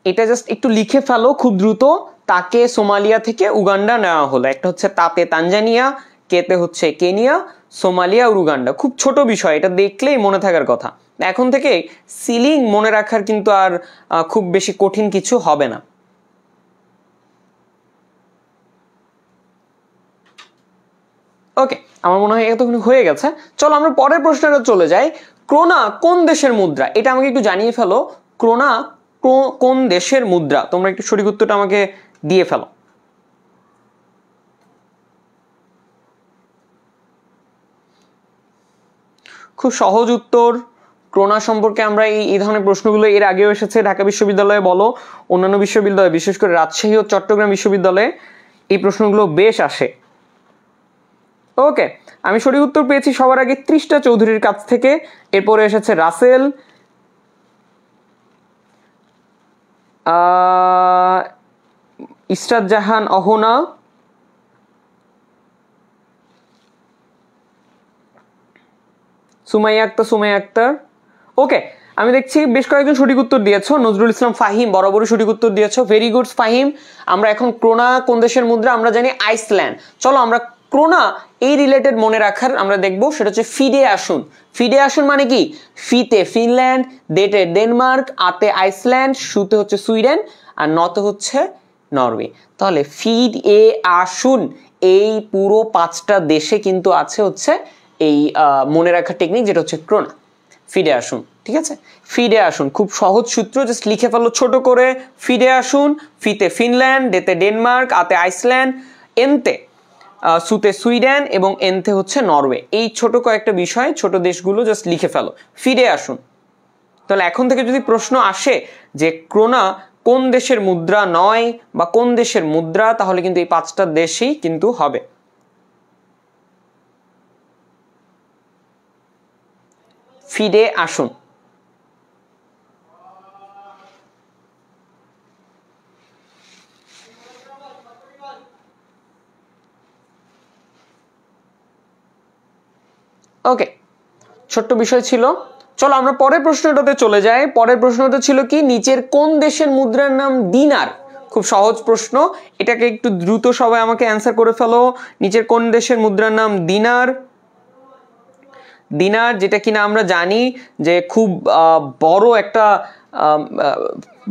এটা জাস্ট একটু লিখে ফেলো খুব দ্রুত। তাকে সোমালিয়া থেকে উগান্ডা নেওয়া হলো। একটা হচ্ছে তাতে তানজানিয়া, কেতে হচ্ছে কেনিয়া, সোমালিয়া আর উগান্ডা। খুব ছোট বিষয়, এটা দেখলেই মনে থাকার কথা। এখন থেকে সিলিং মনে রাখার কিন্তু আর খুব বেশি কঠিন কিছু হবে না। ওকে, আমার মনে হয় এতক্ষণ হয়ে গেছে। চলো আমরা পরের প্রশ্নটা চলে যাই। ক্রোনা কোন দেশের মুদ্রা? এটা আমাকে একটু জানিয়ে ফেলো। ক্রোনা কোন দেশের মুদ্রা? তোমরা একটু সঠিক উত্তরটা আমাকে দিয়ে ফেলো। খুব সহজ উত্তর। ক্রোনা সম্পর্কে আমরা এই ধরনের প্রশ্নগুলো এর আগেও এসেছে, ঢাকা বিশ্ববিদ্যালয়ে বলো, অন্যান্য বিশ্ববিদ্যালয়ে, বিশেষ করে রাজশাহী ও চট্টগ্রাম বিশ্ববিদ্যালয়ে এই প্রশ্নগুলো বেশ আসে। ওকে, আমি সঠিক উত্তর পেয়েছি সবার আগে তৃষ্টা চৌধুরীর কাছ থেকে। এরপরে এসেছে রাসেল, ইসরাত জাহান, অহনা, সুমাইয়া আক্তার। ওকে, আমি দেখছি বেশ কয়েকজন সঠিক উত্তর দিয়েছো। নজরুল ইসলাম, ফাহিম বরাবরই সঠিক উত্তর দিয়েছো, ভেরি গুড ফাহিম। আমরা এখন ক্রোনা কোন দেশের মুদ্রা? আমরা জানি আইসল্যান্ড। চলো আমরা ক্রোনা এই রিলেটেড মনে রাখার আমরা দেখবো, সেটা হচ্ছে ফিডে আসুন। ফিডে আসুন মানে কি? ফিতে ফিনল্যান্ড, দেতে ডেনমার্ক, আতে আইসল্যান্ড, সুতে হচ্ছে সুইডেন আর নতে হচ্ছে নরওয়ে। তাহলে ফিড এ আসুন, এই পুরো 5টা দেশে কিন্তু আছে হচ্ছে এই মনে রাখার টেকনিক, যেটা হচ্ছে ক্রোনা। ফিডে আসুন, ঠিক আছে? ফিডে আসুন খুব সহজ সূত্র, জাস্ট লিখে ফেলো ছোট করে। ফিডে আসুন, ফিতে ফিনল্যান্ড, ডেতে ডেনমার্ক, আতে আইসল্যান্ড, এনতে সুতে সুইডেন এবং এনতে হচ্ছে নরওয়ে। এই ছোট কয়েকটা বিষয়, ছোট দেশগুলো জাস্ট লিখে ফেলো। ফিডে আসুন। তাহলে এখন থেকে যদি প্রশ্ন আসে যে ক্রোনা কোন দেশের মুদ্রা নয় বা কোন দেশের মুদ্রা, তাহলে কিন্তু এই 5টা দেশেই কিন্তু হবে। ফিডে আসুন। ওকে, ছোট্ট বিষয় ছিল। চলো আমরা পরের প্রশ্নটাতে চলে যাই। পরের প্রশ্নটা ছিল কি? নিচের কোন দেশের মুদ্রার নাম দিনার? খুব সহজ প্রশ্ন, এটাকে একটু দ্রুত সবাই আমাকে অ্যান্সার করে ফেলো। নিচের কোন দেশের মুদ্রার নাম দিনার? দিনার, যেটা কিনা আমরা জানি যে খুব বড় একটা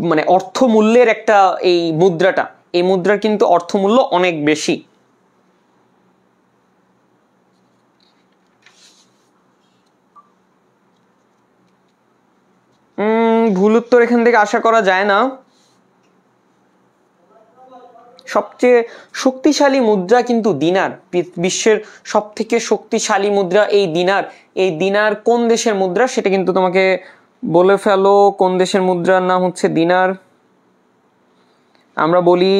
মানে অর্থমূল্যের একটা এই মুদ্রাটা, এই মুদ্রার কিন্তু অর্থমূল্য অনেক বেশি। ভুল উত্তর এখান থেকে আশা করা যায় না। সবচেয়ে শক্তিশালী মুদ্রা কিন্তু দিনার, বিশ্বের সব থেকে শক্তিশালী মুদ্রা এই দিনার। এই দিনার কোন দেশের মুদ্রা সেটা কিন্তু তোমাকে বলে ফেলো কোন দেশের মুদ্রার নাম হচ্ছে দিনার। আমরা বলি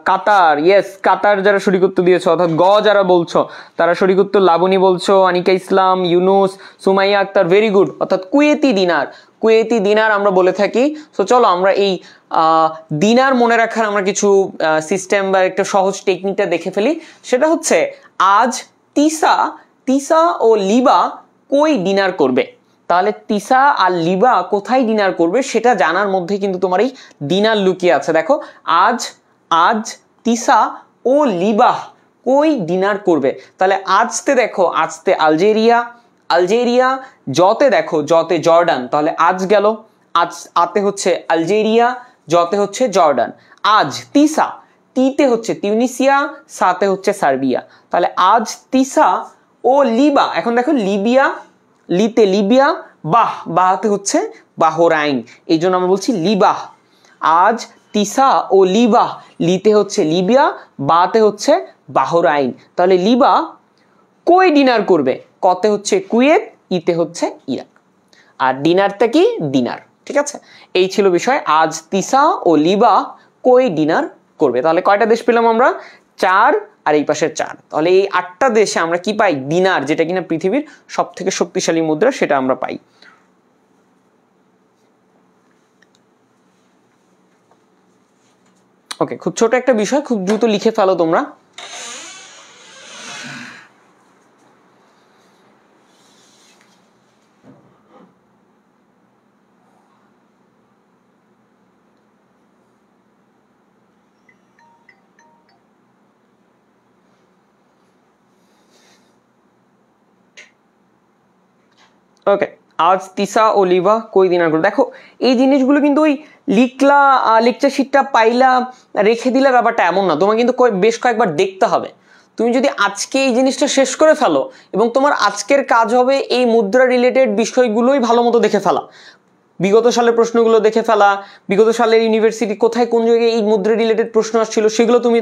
কাতার। ইয়েস, কাতার যারা সঠিক উত্তর দিয়েছো, অর্থাৎ গ যারা বলছো তারা সঠিক উত্তর। লাবণী বলছো, আনিকা ইসলাম, ইউনুস, সুমাইয়া আক্তার, ভেরি গুড। অর্থাৎ কুয়েতি দিনার, কুয়েতি দিনার আমরা বলে থাকি। তো চলো আমরা এই দিনার মনে রাখার আমরা কিছু সিস্টেম বা একটা সহজ টেকনিকটা দেখে ফেলি। সেটা হচ্ছে আজ তিসা, তিসা ও লিবা কই ডিনার করবে। তাহলে তিসা আর লিবা কোথায় ডিনার করবে সেটা জানার মধ্যে কিন্তু তোমার এই ডিনার লুকিয়ে আছে। দেখো, আজ, আজ তিসা ও লিবা কই ডিনার করবে। তাহলে আজতে দেখো, আজতে আলজেরিয়া, আলজেরিয়া। জতে দেখো, জতে জর্ডান, তাহলে আজ গেল। আজ আতে হচ্ছে আলজেরিয়া, জতে হচ্ছে জর্ডান। আজ তিসা, টিতে হচ্ছে তিউনিসিয়া, সাতে হচ্ছে সার্বিয়া। তাহলে আজ তিসা ও লিবা। এখন দেখো লিবিয়া, লিতে লিবিয়া, বাহ, বাহাতে হচ্ছে বাহরাইন, এই জন্য আমরা বলছি লিবাহ। আজ তিসা ও লিবাহ, লিতে হচ্ছে লিবিয়া, বাতে হচ্ছে বাহরাইন। তাহলে লিবা কই ডিনার করবে, কতে হচ্ছে কুয়েত, ইতে হচ্ছে ইরাক, আর ডিনারটা কি দিনার। ঠিক আছে, এই ছিল বিষয়। আজ তিসা ও লিবা কই ডিনার করবে। তাহলে কয়টা দেশ পেলাম আমরা? 4, আর এই পাশে 4। তাহলে এই 8টা দেশে আমরা কি পাই? দিনার, যেটা কিনা পৃথিবীর সব থেকে শক্তিশালী মুদ্রা, সেটা আমরা পাই। ওকে, খুব ছোট একটা বিষয়, খুব দ্রুত লিখে ফেলো তোমরা। ওকে, আজ তিসা ও লিবা কই ডিনার করবে। দেখো এই জিনিসগুলো কিন্তু ওই লিখলা, লেকচার শিটটা পাইলা রেখে দিলে ব্যাপারটা এমন না, তোমার কিন্তু বেশ কয়েকবার দেখতে হবে। তুমি যদি আজকে এই জিনিসটা শেষ করে ফেলো এবং তোমার আজকের কাজ হবে এই মুদ্রা রিলেটেড বিষয়গুলোই ভালো মতো দেখে ফেলা, বিগত সালের প্রশ্নগুলো দেখে ফেলা, বিগত সালের ইউনিভার্সিটি কোথায় কোন জায়গায় এই মুদ্রা রিলেটেড প্রশ্ন আসছিল সেগুলো তুমি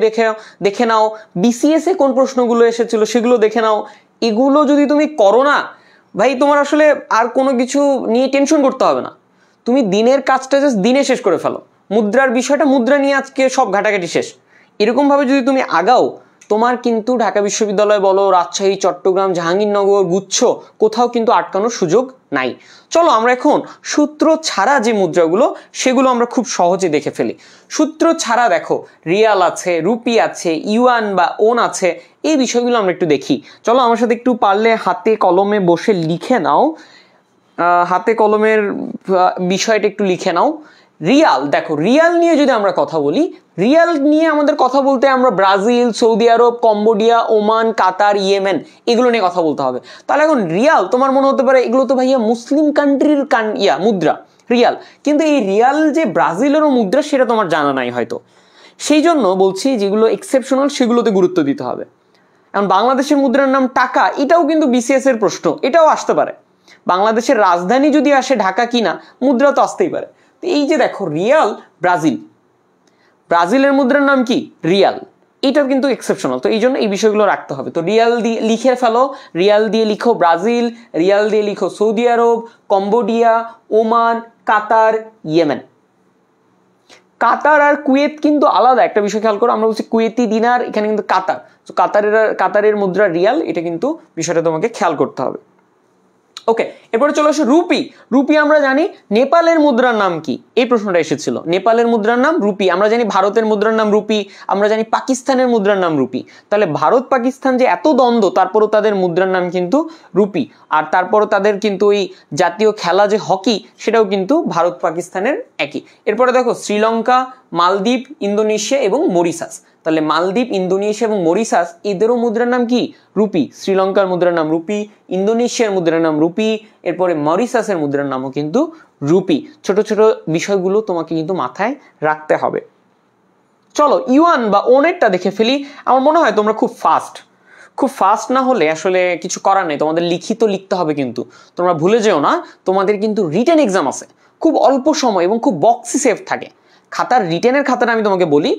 দেখে নাও, বিসিএস এ কোন প্রশ্নগুলো এসেছিল সেগুলো দেখে নাও। এগুলো যদি তুমি করো না ভাই, তোমার আসলে আর কোনো কিছু নিয়ে টেনশন করতে হবে না। তুমি দিনের কাজটা জাস্ট দিনে শেষ করে ফেলো, মুদ্রার বিষয়টা মুদ্রা নিয়ে আজকে সব ঘাটাঘাটি শেষ। এরকম ভাবে যদি তুমি আগাও, তোমার কিন্তু ঢাকা বিশ্ববিদ্যালয় বলো, রাজশাহী, চট্টগ্রাম, জাহাঙ্গীরনগর, গুচ্ছ, কোথাও কিন্তু আটকানোর সুযোগ নাই। চলো আমরা এখন সূত্র ছাড়া যে মুদ্রাগুলো সেগুলো আমরা খুব সহজে দেখে ফেলি। সূত্র ছাড়া দেখো, রিয়াল আছে, রুপি আছে, ইউয়ান বা ওন আছে, এই বিষয়গুলো আমরা একটু দেখি। চলো আমার সাথে একটু পারলে হাতে কলমে বসে লিখে নাও, হাতে কলমের বিষয়টা একটু লিখে নাও। রিয়াল, দেখো রিয়াল নিয়ে যদি আমরা কথা বলি, রিয়াল নিয়ে আমাদের কথা বলতে আমরা ব্রাজিল, সৌদি আরব, কম্বোডিয়া, ওমান, কাতার, ইয়েমেন, এগুলো নিয়ে কথা বলতে হবে। তাহলে এখন রিয়াল তোমার মনে হতে পারে এগুলো তো ভাইয়া মুসলিম কান্ট্রির মুদ্রা রিয়াল, কিন্তু এই রিয়াল যে ব্রাজিলেরও মুদ্রা সেটা তোমার জানা নাই হয়তো। সেই জন্য বলছি যেগুলো এক্সেপশনাল সেগুলোতে গুরুত্ব দিতে হবে। এখন বাংলাদেশের মুদ্রার নাম টাকা, এটাও কিন্তু বিসিএস এর প্রশ্ন, এটাও আসতে পারে। বাংলাদেশের রাজধানী যদি আসে ঢাকা কিনা, মুদ্রা তো আসতেই পারে। এই যে দেখো রিয়াল, ব্রাজিল, ব্রাজিলের মুদ্রার নাম কি? রিয়াল, এটাও কিন্তু এক্সেপশনাল। তো এই জন্য এই বিষয়গুলো রাখতে হবে। তো রিয়াল দিয়ে লিখে ফেলো, রিয়াল দিয়ে লিখো ব্রাজিল, রিয়াল দিয়ে লিখো সৌদি আরব, কম্বোডিয়া, ওমান, কাতার, ইয়েমেন। কাতার আর কুয়েত কিন্তু আলাদা একটা বিষয় খেয়াল করো, আমরা বলছি কুয়েতি দিনার, এখানে কিন্তু কাতার। তো কাতারের মুদ্রা রিয়াল, এটা কিন্তু বিষয়টা তোমাকে খেয়াল করতে হবে। ওকে, এরপরে চলে আসো রুপি। রুপি আমরা জানি নেপালের মুদ্রার নাম কি, এই প্রশ্নটা এসেছিল। নেপালের মুদ্রার নাম রুপি। আমরা জানি ভারতের মুদ্রার নাম রুপি, আমরা জানি পাকিস্তানের মুদ্রার নাম রুপি। তাহলে ভারত পাকিস্তান যে এত দ্বন্দ্ব, তারপরও তাদের মুদ্রার নাম কিন্তু রুপি। আর তারপরও তাদের কিন্তু ওই জাতীয় খেলা যে হকি, সেটাও কিন্তু ভারত পাকিস্তানের একই। এরপরে দেখো শ্রীলঙ্কা, মালদ্বীপ, ইন্দোনেশিয়া এবং মরিশাস। তাহলে মালদ্বীপ, ইন্দোনেশিয়া এবং মরিশাস, এদেরও মুদ্রার নাম কি? রুপি। শ্রীলঙ্কার মুদ্রার নাম রুপি, ইন্দোনেশিয়ার মুদ্রার নাম রুপি, এরপরে মরিশাসের মুদ্রার নামও কিন্তু রুপি। ছোট ছোট বিষয়গুলো তোমাকে কিন্তু মাথায় রাখতে হবে। চলো ইউয়ান বা ওনেরটা দেখে ফেলি। আমার মনে হয় তোমরা খুব ফাস্ট না হলে আসলে কিছু করার নেই, তোমাদের লিখিত লিখতে হবে। কিন্তু তোমরা ভুলে যেও না, তোমাদের কিন্তু রিটেন এক্সাম আছে খুব অল্প সময় এবং খুব বক্সি সেফ থাকে। খাতার রিটেনের খাতাটা আমি তোমাকে বলি,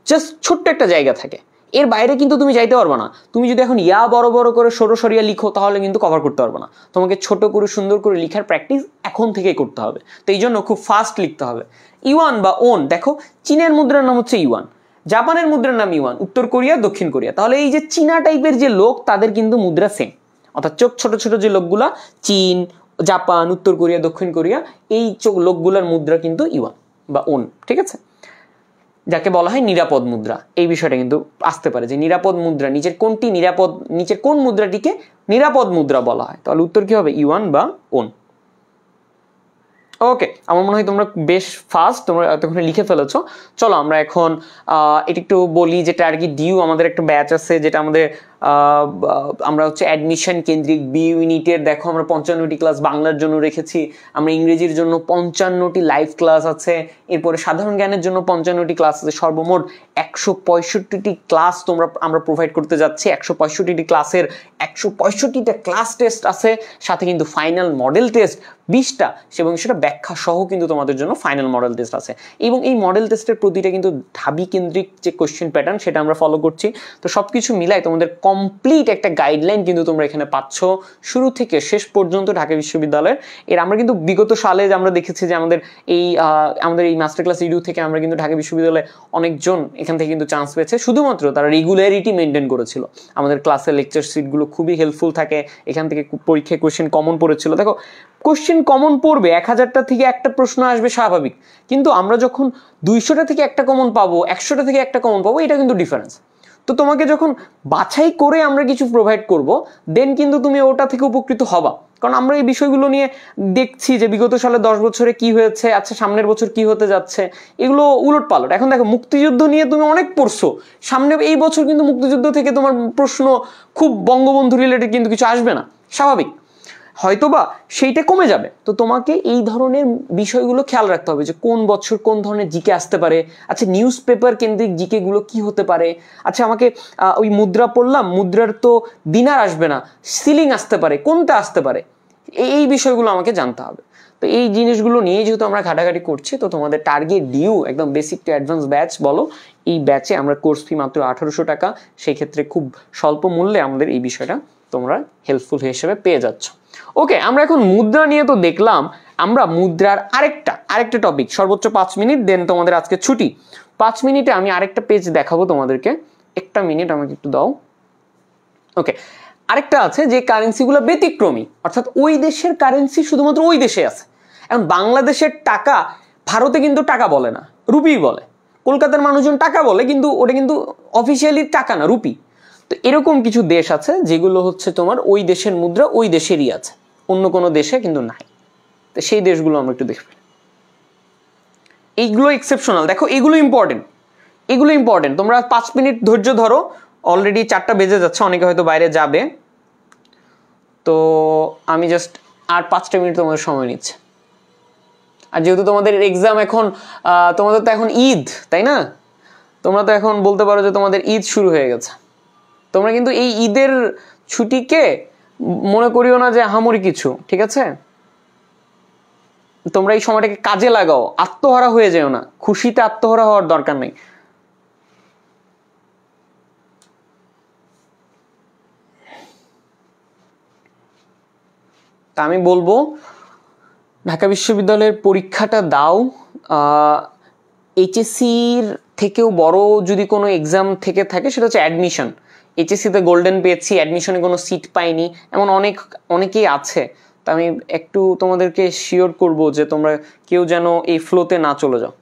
জাস্ট ছোট্ট একটা জায়গা থাকে, এর বাইরে কিন্তু তুমি যাইতে পারবে না। তুমি যদি এখন ইয়া বড় বড় করে সরিয়া লিখো তাহলে কিন্তু কভার করতে পারবে না। তোমাকে ছোট করে সুন্দর করে লিখার প্র্যাকটিস এখন থেকেই করতে হবে। তো এই জন্য খুব ফাস্ট লিখতে হবে। ইওয়ান বা ওন, দেখো চীনের মুদ্রার নাম হচ্ছে ইওয়ান, জাপানের মুদ্রার নাম ইওয়ান, উত্তর কোরিয়া, দক্ষিণ কোরিয়া। তাহলে এই যে চীনা টাইপের যে লোক তাদের কিন্তু মুদ্রা সেম, অর্থাৎ চোখ ছোট ছোট যে লোকগুলা, চীন, জাপান, উত্তর কোরিয়া, দক্ষিণ কোরিয়া, এই লোকগুলার মুদ্রা কিন্তু ইওয়ান বা ওন, ঠিক আছে, যাকে বলা হয় নিরাপদ মুদ্রা। এই বিষয়টা কিন্তু আসতে পারে যে নিরাপদ মুদ্রা নিচের কোনটি নিরাপদ, নিচের কোন মুদ্রাটিকে নিরাপদ মুদ্রা বলা হয়। তাহলে উত্তর কি হবে? ইওয়ান বা ওন। ওকে, আমার মনে হয় তোমরা বেশ ফাস্ট, তোমরা এতক্ষণে লিখে ফেলেছো। চলো আমরা এখন এটা একটু বলি, যেটা আর কি ডিউ আমাদের একটা ব্যাচ আছে, যেটা আমাদের আমরা হচ্ছে অ্যাডমিশন কেন্দ্রিক বি ইউনিটের। দেখো আমরা 55টি ক্লাস বাংলার জন্য রেখেছি, আমরা ইংরেজির জন্য 55টি লাইভ ক্লাস আছে, এরপরে সাধারণ জ্ঞানের জন্য 55টি ক্লাস আছে। সর্বমোট 165টি ক্লাস আমরা প্রোভাইড করতে যাচ্ছি। 165টি ক্লাসের 165টা ক্লাস টেস্ট আছে, সাথে কিন্তু ফাইনাল মডেল টেস্ট 20টা, এবং সেটা ব্যাখ্যা সহ কিন্তু তোমাদের জন্য ফাইনাল মডেল টেস্ট আছে। এবং এই মডেল টেস্টের প্রতিটা কিন্তু ঢাবি কেন্দ্রিক যে কোশ্চেন প্যাটার্ন সেটা আমরা ফলো করছি। তো সবকিছু মিলাই তোমাদের কমপ্লিট একটা গাইডলাইন কিন্তু তোমরা এখানে পাচ্ছ, শুরু থেকে শেষ পর্যন্ত ঢাকা বিশ্ববিদ্যালয়ের। এর আমরা কিন্তু বিগত সালে আমরা দেখেছি যে আমাদের এই মাস্টার ক্লাস রিডিউ থেকে আমরা কিন্তু ঢাকা বিশ্ববিদ্যালয়ে অনেকজন এখান থেকে কিন্তু চান্স পেয়েছে, শুধুমাত্র তারা রেগুলারিটি মেনটেন করেছিল। আমাদের ক্লাসের লেকচার সিটগুলো খুবই হেল্পফুল থাকে, এখান থেকে পরীক্ষায় কোশ্চেন কমন পড়েছিল। দেখো কোশ্চেন কমন পড়বে, 1000টা থেকে একটা প্রশ্ন আসবে স্বাভাবিক, কিন্তু আমরা যখন 200টা থেকে একটা কমন পাবো, 100টা থেকে একটা কমন পাবো, এটা কিন্তু ডিফারেন্স। তো তোমাকে যখন বাছাই করে আমরা কিছু প্রোভাইড করব, দেন কিন্তু তুমি ওটা থেকে উপকৃত হবা। কারণ আমরা এই বিষয়গুলো নিয়ে দেখছি যে বিগত সালে 10 বছরে কি হয়েছে, আচ্ছা সামনের বছর কি হতে যাচ্ছে, এগুলো উলট পালট। এখন দেখো মুক্তিযুদ্ধ নিয়ে তুমি অনেক পড়ছো, সামনে এই বছর কিন্তু মুক্তিযুদ্ধ থেকে তোমার প্রশ্ন খুব বঙ্গবন্ধু রিলেটেড কিন্তু কিছু আসবে না, স্বাভাবিক, হয়তোবা সেইটা কমে যাবে। তো তোমাকে এই ধরনের বিষয়গুলো খেয়াল রাখতে হবে যে কোন বছর কোন ধরনের জিকে আসতে পারে। আচ্ছা নিউজ পেপার কেন্দ্রিক জিকে গুলো কি হতে পারে। আচ্ছা আমাকে ওই মুদ্রা পড়লাম, মুদ্রার তো দিনার আসবে না, সিলিং আসতে পারে, কোনটা আসতে পারে, এই বিষয়গুলো আমাকে জানতে হবে। তো এই জিনিসগুলো নিয়ে যেহেতু আমরা ঘাটাঘাটি করছি, তো তোমাদের টার্গেট ডিউ একদম বেসিক টু অ্যাডভান্স ব্যাচ বলো, এই ব্যাচে আমরা কোর্স ফি মাত্র 1800 টাকা, সেই ক্ষেত্রে খুব স্বল্প মূল্যে আমাদের এই বিষয়টা তোমরা হেল্পফুল হিসেবে পেয়ে যাচ্ছ। ওকে, আমরা এখন মুদ্রা নিয়ে তো দেখলাম, আমরা মুদ্রার আরেকটা টপিক, সর্বোচ্চ 5 মিনিট, দেন তোমাদের আজকে ছুটি। 5 মিনিটে আমি আরেকটা পেজ দেখাবো তোমাদেরকে, একটা মিনিট আমাকে একটু দাও। ওকে, আরেকটা আছে যে কারেন্সিগুলো ব্যতিক্রমী, অর্থাৎ ওই দেশের কারেন্সি শুধুমাত্র ওই দেশে আছে। এখন বাংলাদেশের টাকা ভারতে কিন্তু টাকা বলে না, রুপি বলে। কলকাতার মানুষজন টাকা বলে, কিন্তু ওটা কিন্তু অফিসিয়ালি টাকা না, রুপি। তো এরকম কিছু দেশ আছে যেগুলো হচ্ছে তোমার ওই দেশের মুদ্রা ওই দেশেরই আছে, অন্য কোনো দেশে কিন্তু নাই। তো সেই দেশগুলো আমরা একটু দেখব। এইগুলো এক্সেপশনাল, দেখো এগুলো ইম্পর্টেন্ট। তোমরা 5 মিনিট ধৈর্য ধরো, অলরেডি 4টা বেজে যাচ্ছে, অনেকে হয়তো বাইরে যাবে, তো আমি জাস্ট আর 5টা মিনিট তোমাদের সময় নিচ্ছে। আর যেহেতু তোমাদের এক্সাম এখন, তোমাদের তো এখন ঈদ, তাই না? তোমরা তো এখন বলতে পারো যে তোমাদের ঈদ শুরু হয়ে গেছে। তোমরা কিন্তু এই ঈদের ছুটিকে মনে করিও না যে আহামরি কিছু, ঠিক আছে? তোমরা এই সময়টাকে কাজে লাগাও, আত্মহারা হয়ে যেও না, খুশিতে আত্মহারা হওয়ার দরকার নেই। তা আমি বলবো ঢাকা বিশ্ববিদ্যালয়ের পরীক্ষাটা দাও। এইচএসসির থেকেও বড় যদি কোনো এক্সাম থেকে থাকে সেটা হচ্ছে অ্যাডমিশন। এইচএসসিতে গোল্ডেন পেয়েছি, অ্যাডমিশনে কোনো সিট পাইনি, এমন অনেকেই আছে। তা আমি একটু তোমাদেরকে শিওর করব যে তোমরা কেউ যেন এই ফ্লোতে না চলে যাও।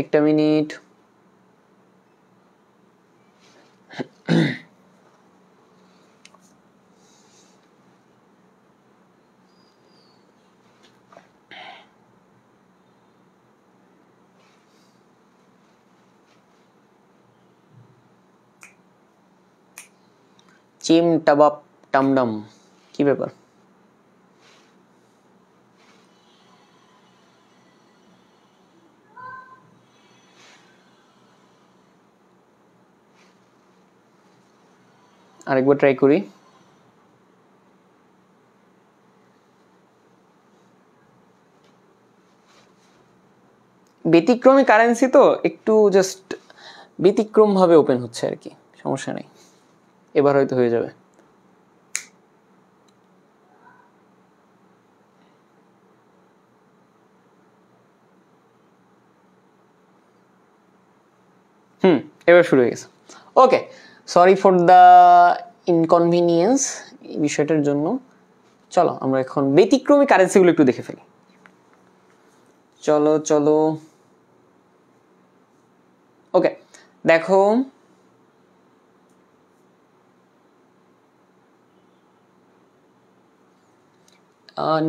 একটা মিনিট। চিম টাবাপ টামডাম, কি ব্যাপার? আরেকবার ট্রাই করি। ব্যতিক্রমী কারেন্সি তো একটু জাস্ট ব্যতিক্রম ভাবে ওপেন হচ্ছে আর কি, সমস্যা নেই, এবার হয়তো হয়ে যাবে। এবার শুরু হয়ে গেছে। ওকে, সরি ফর দ্য ইনকনভিনিয়েন্স এই বিষয়টার জন্য। চলো আমরা এখন ব্যতিক্রমী কারেন্সিগুলো একটু দেখে ফেলি। চলো চলো, ওকে দেখো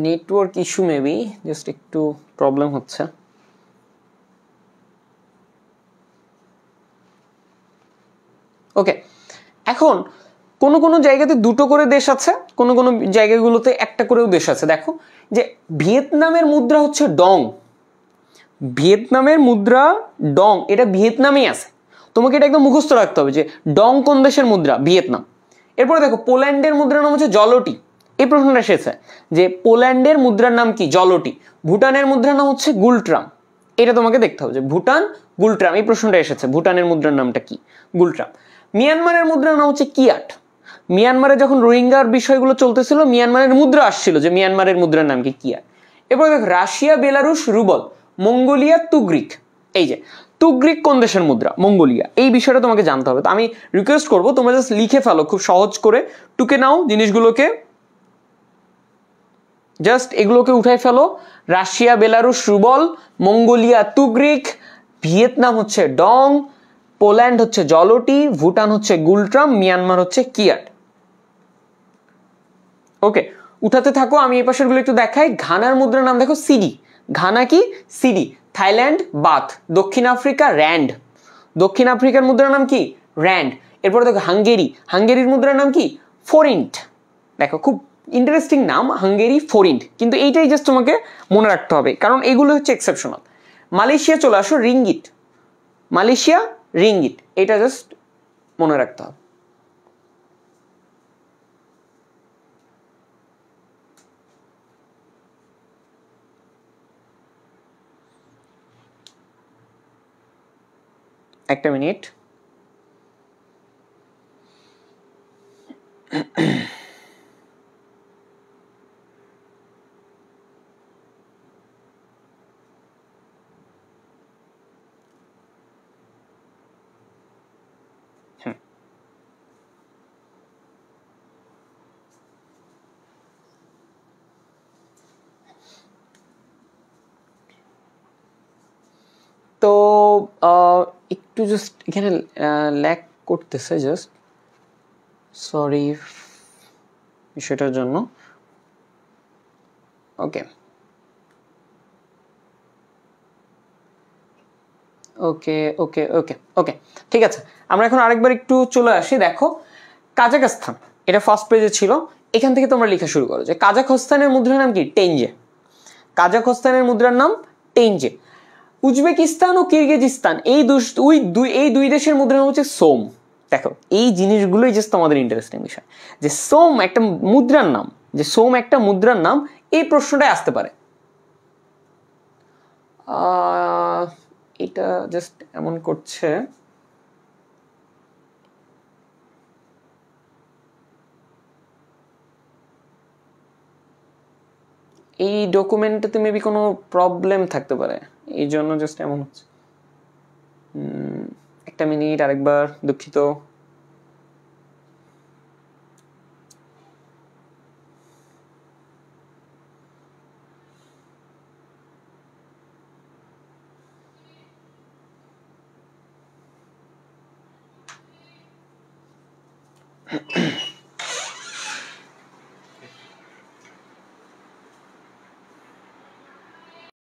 নেটওয়ার্ক ইস্যু মেবি, জাস্ট একটু প্রবলেম হচ্ছে। ওকে, এখন কোন কোন জায়গাতে দুটো করে দেশ আছে, কোন কোন জায়গাগুলোতে একটা করেও দেশ আছে। দেখো যে ভিয়েতনামের মুদ্রা হচ্ছে ডং, ভিয়েতনামের মুদ্রা ডং, এটা ভিয়েতনামেই আছে। তোমাকে এটা একদম মুখস্থ রাখতে হবে যে ডং কোন দেশের মুদ্রা, ভিয়েতনাম। এরপরে দেখো পোল্যান্ডের মুদ্রার নাম হচ্ছে জলটি, এই প্রশ্নটা এসেছে যে পোল্যান্ডের মুদ্রার নাম কি, জলটি। ভুটানের মুদ্রার নাম হচ্ছে গুলট্রাম, এটা তোমাকে দেখতে হবে যে ভুটান গুলট্রাম, এই প্রশ্নটা এসেছে, ভুটানের মুদ্রার নামটা কি, গুলট্রাম। মিয়ানমারের মুদ্রার নাম হচ্ছে কিয়াট, মিয়ানমারে যখন রোহিঙ্গার বিষয়গুলো চলতেছিল মিয়ানমারের মুদ্রা আসছিল যে মিয়ানমারের মুদ্রার নাম কি, কিয়াট। এরপর দেখো রাশিয়া, বেলারুশ রুবল, মঙ্গোলিয়া তুগ্রিক। এই যে তুগ্রিক কোন দেশের মুদ্রা, মঙ্গোলিয়া, এই বিষয়টা তোমাকে জানতে হবে। তো আমি রিকোয়েস্ট করবো তোমরা জাস্ট লিখে ফেলো, খুব সহজ করে টুকে নাও জিনিসগুলোকে, জাস্ট এগুলোকে উঠাই ফেলো। Russia Belarus rouble, Mongolia tugrik, Vietnam হচ্ছে ডং, পোল্যান্ড হচ্ছে জলটি, ভুটান হচ্ছে গুলট্রাম, মিয়ানমার হচ্ছে কিয়াট। ওকে, উঠাতে থাকো, আমি এই পাশের গুলো একটু দেখাই। ঘানার মুদ্রার নাম দেখো সিডি, ঘানা কি, সিডি। থাইল্যান্ড বাথ, দক্ষিণ আফ্রিকা র্যান্ড, দক্ষিণ আফ্রিকার মুদ্রার নাম কি, র্যান্ড। এরপরে দেখো হাঙ্গেরি, হাঙ্গেরির মুদ্রার নাম কি, ফোরিন্ট। দেখো খুব ইন্টারেস্টিং নাম, হাঙ্গেরি ফোরিন্ট, কিন্তু এইটাই জাস্ট তোমাকে মনে রাখতে হবে কারণ এগুলো হচ্ছে এক্সেপশনাল। মালয়েশিয়া চলে আসো, রিঙ্গিট, মালয়েশিয়া রিঙ্গিট, এটা জাস্ট মনে রাখতে হবে। একটা মিনিট। তো একটু জাস্ট এখানে ল্যাগ করতেছে, জাস্ট সরি বিষয়টার জন্য। ওকে ওকে ওকে ওকে ওকে ঠিক আছে, আমরা এখন আরেকবার একটু চলে আসি। দেখো কাজাকস্তান, এটা ফার্স্ট পেজে ছিল, এখান থেকে তোমরা লেখা শুরু করো যে কাজাকস্তানের মুদ্রার নাম কি, টেনজে, কাজাকস্তানের মুদ্রার নাম টেনজে। উজবেকিস্তান ও কিরগিজস্তান এই দুই দেশের মুদ্রার নাম হচ্ছে সোম। দেখো এই জিনিসগুলোই জাস্ট আমাদের ইন্টারেস্টিং বিষয় যে সোম একটা মুদ্রার নাম, যে সোম একটা মুদ্রার নাম, এই প্রশ্নটাই আসতে পারে। এটা জাস্ট এমন করছে, এই ডকুমেন্টটাতে মেবি কোনো প্রবলেম থাকতে পারে, এই জন্য জাস্ট এমন হচ্ছে। একটা মিনিট, আরেকবার, দুঃখিত।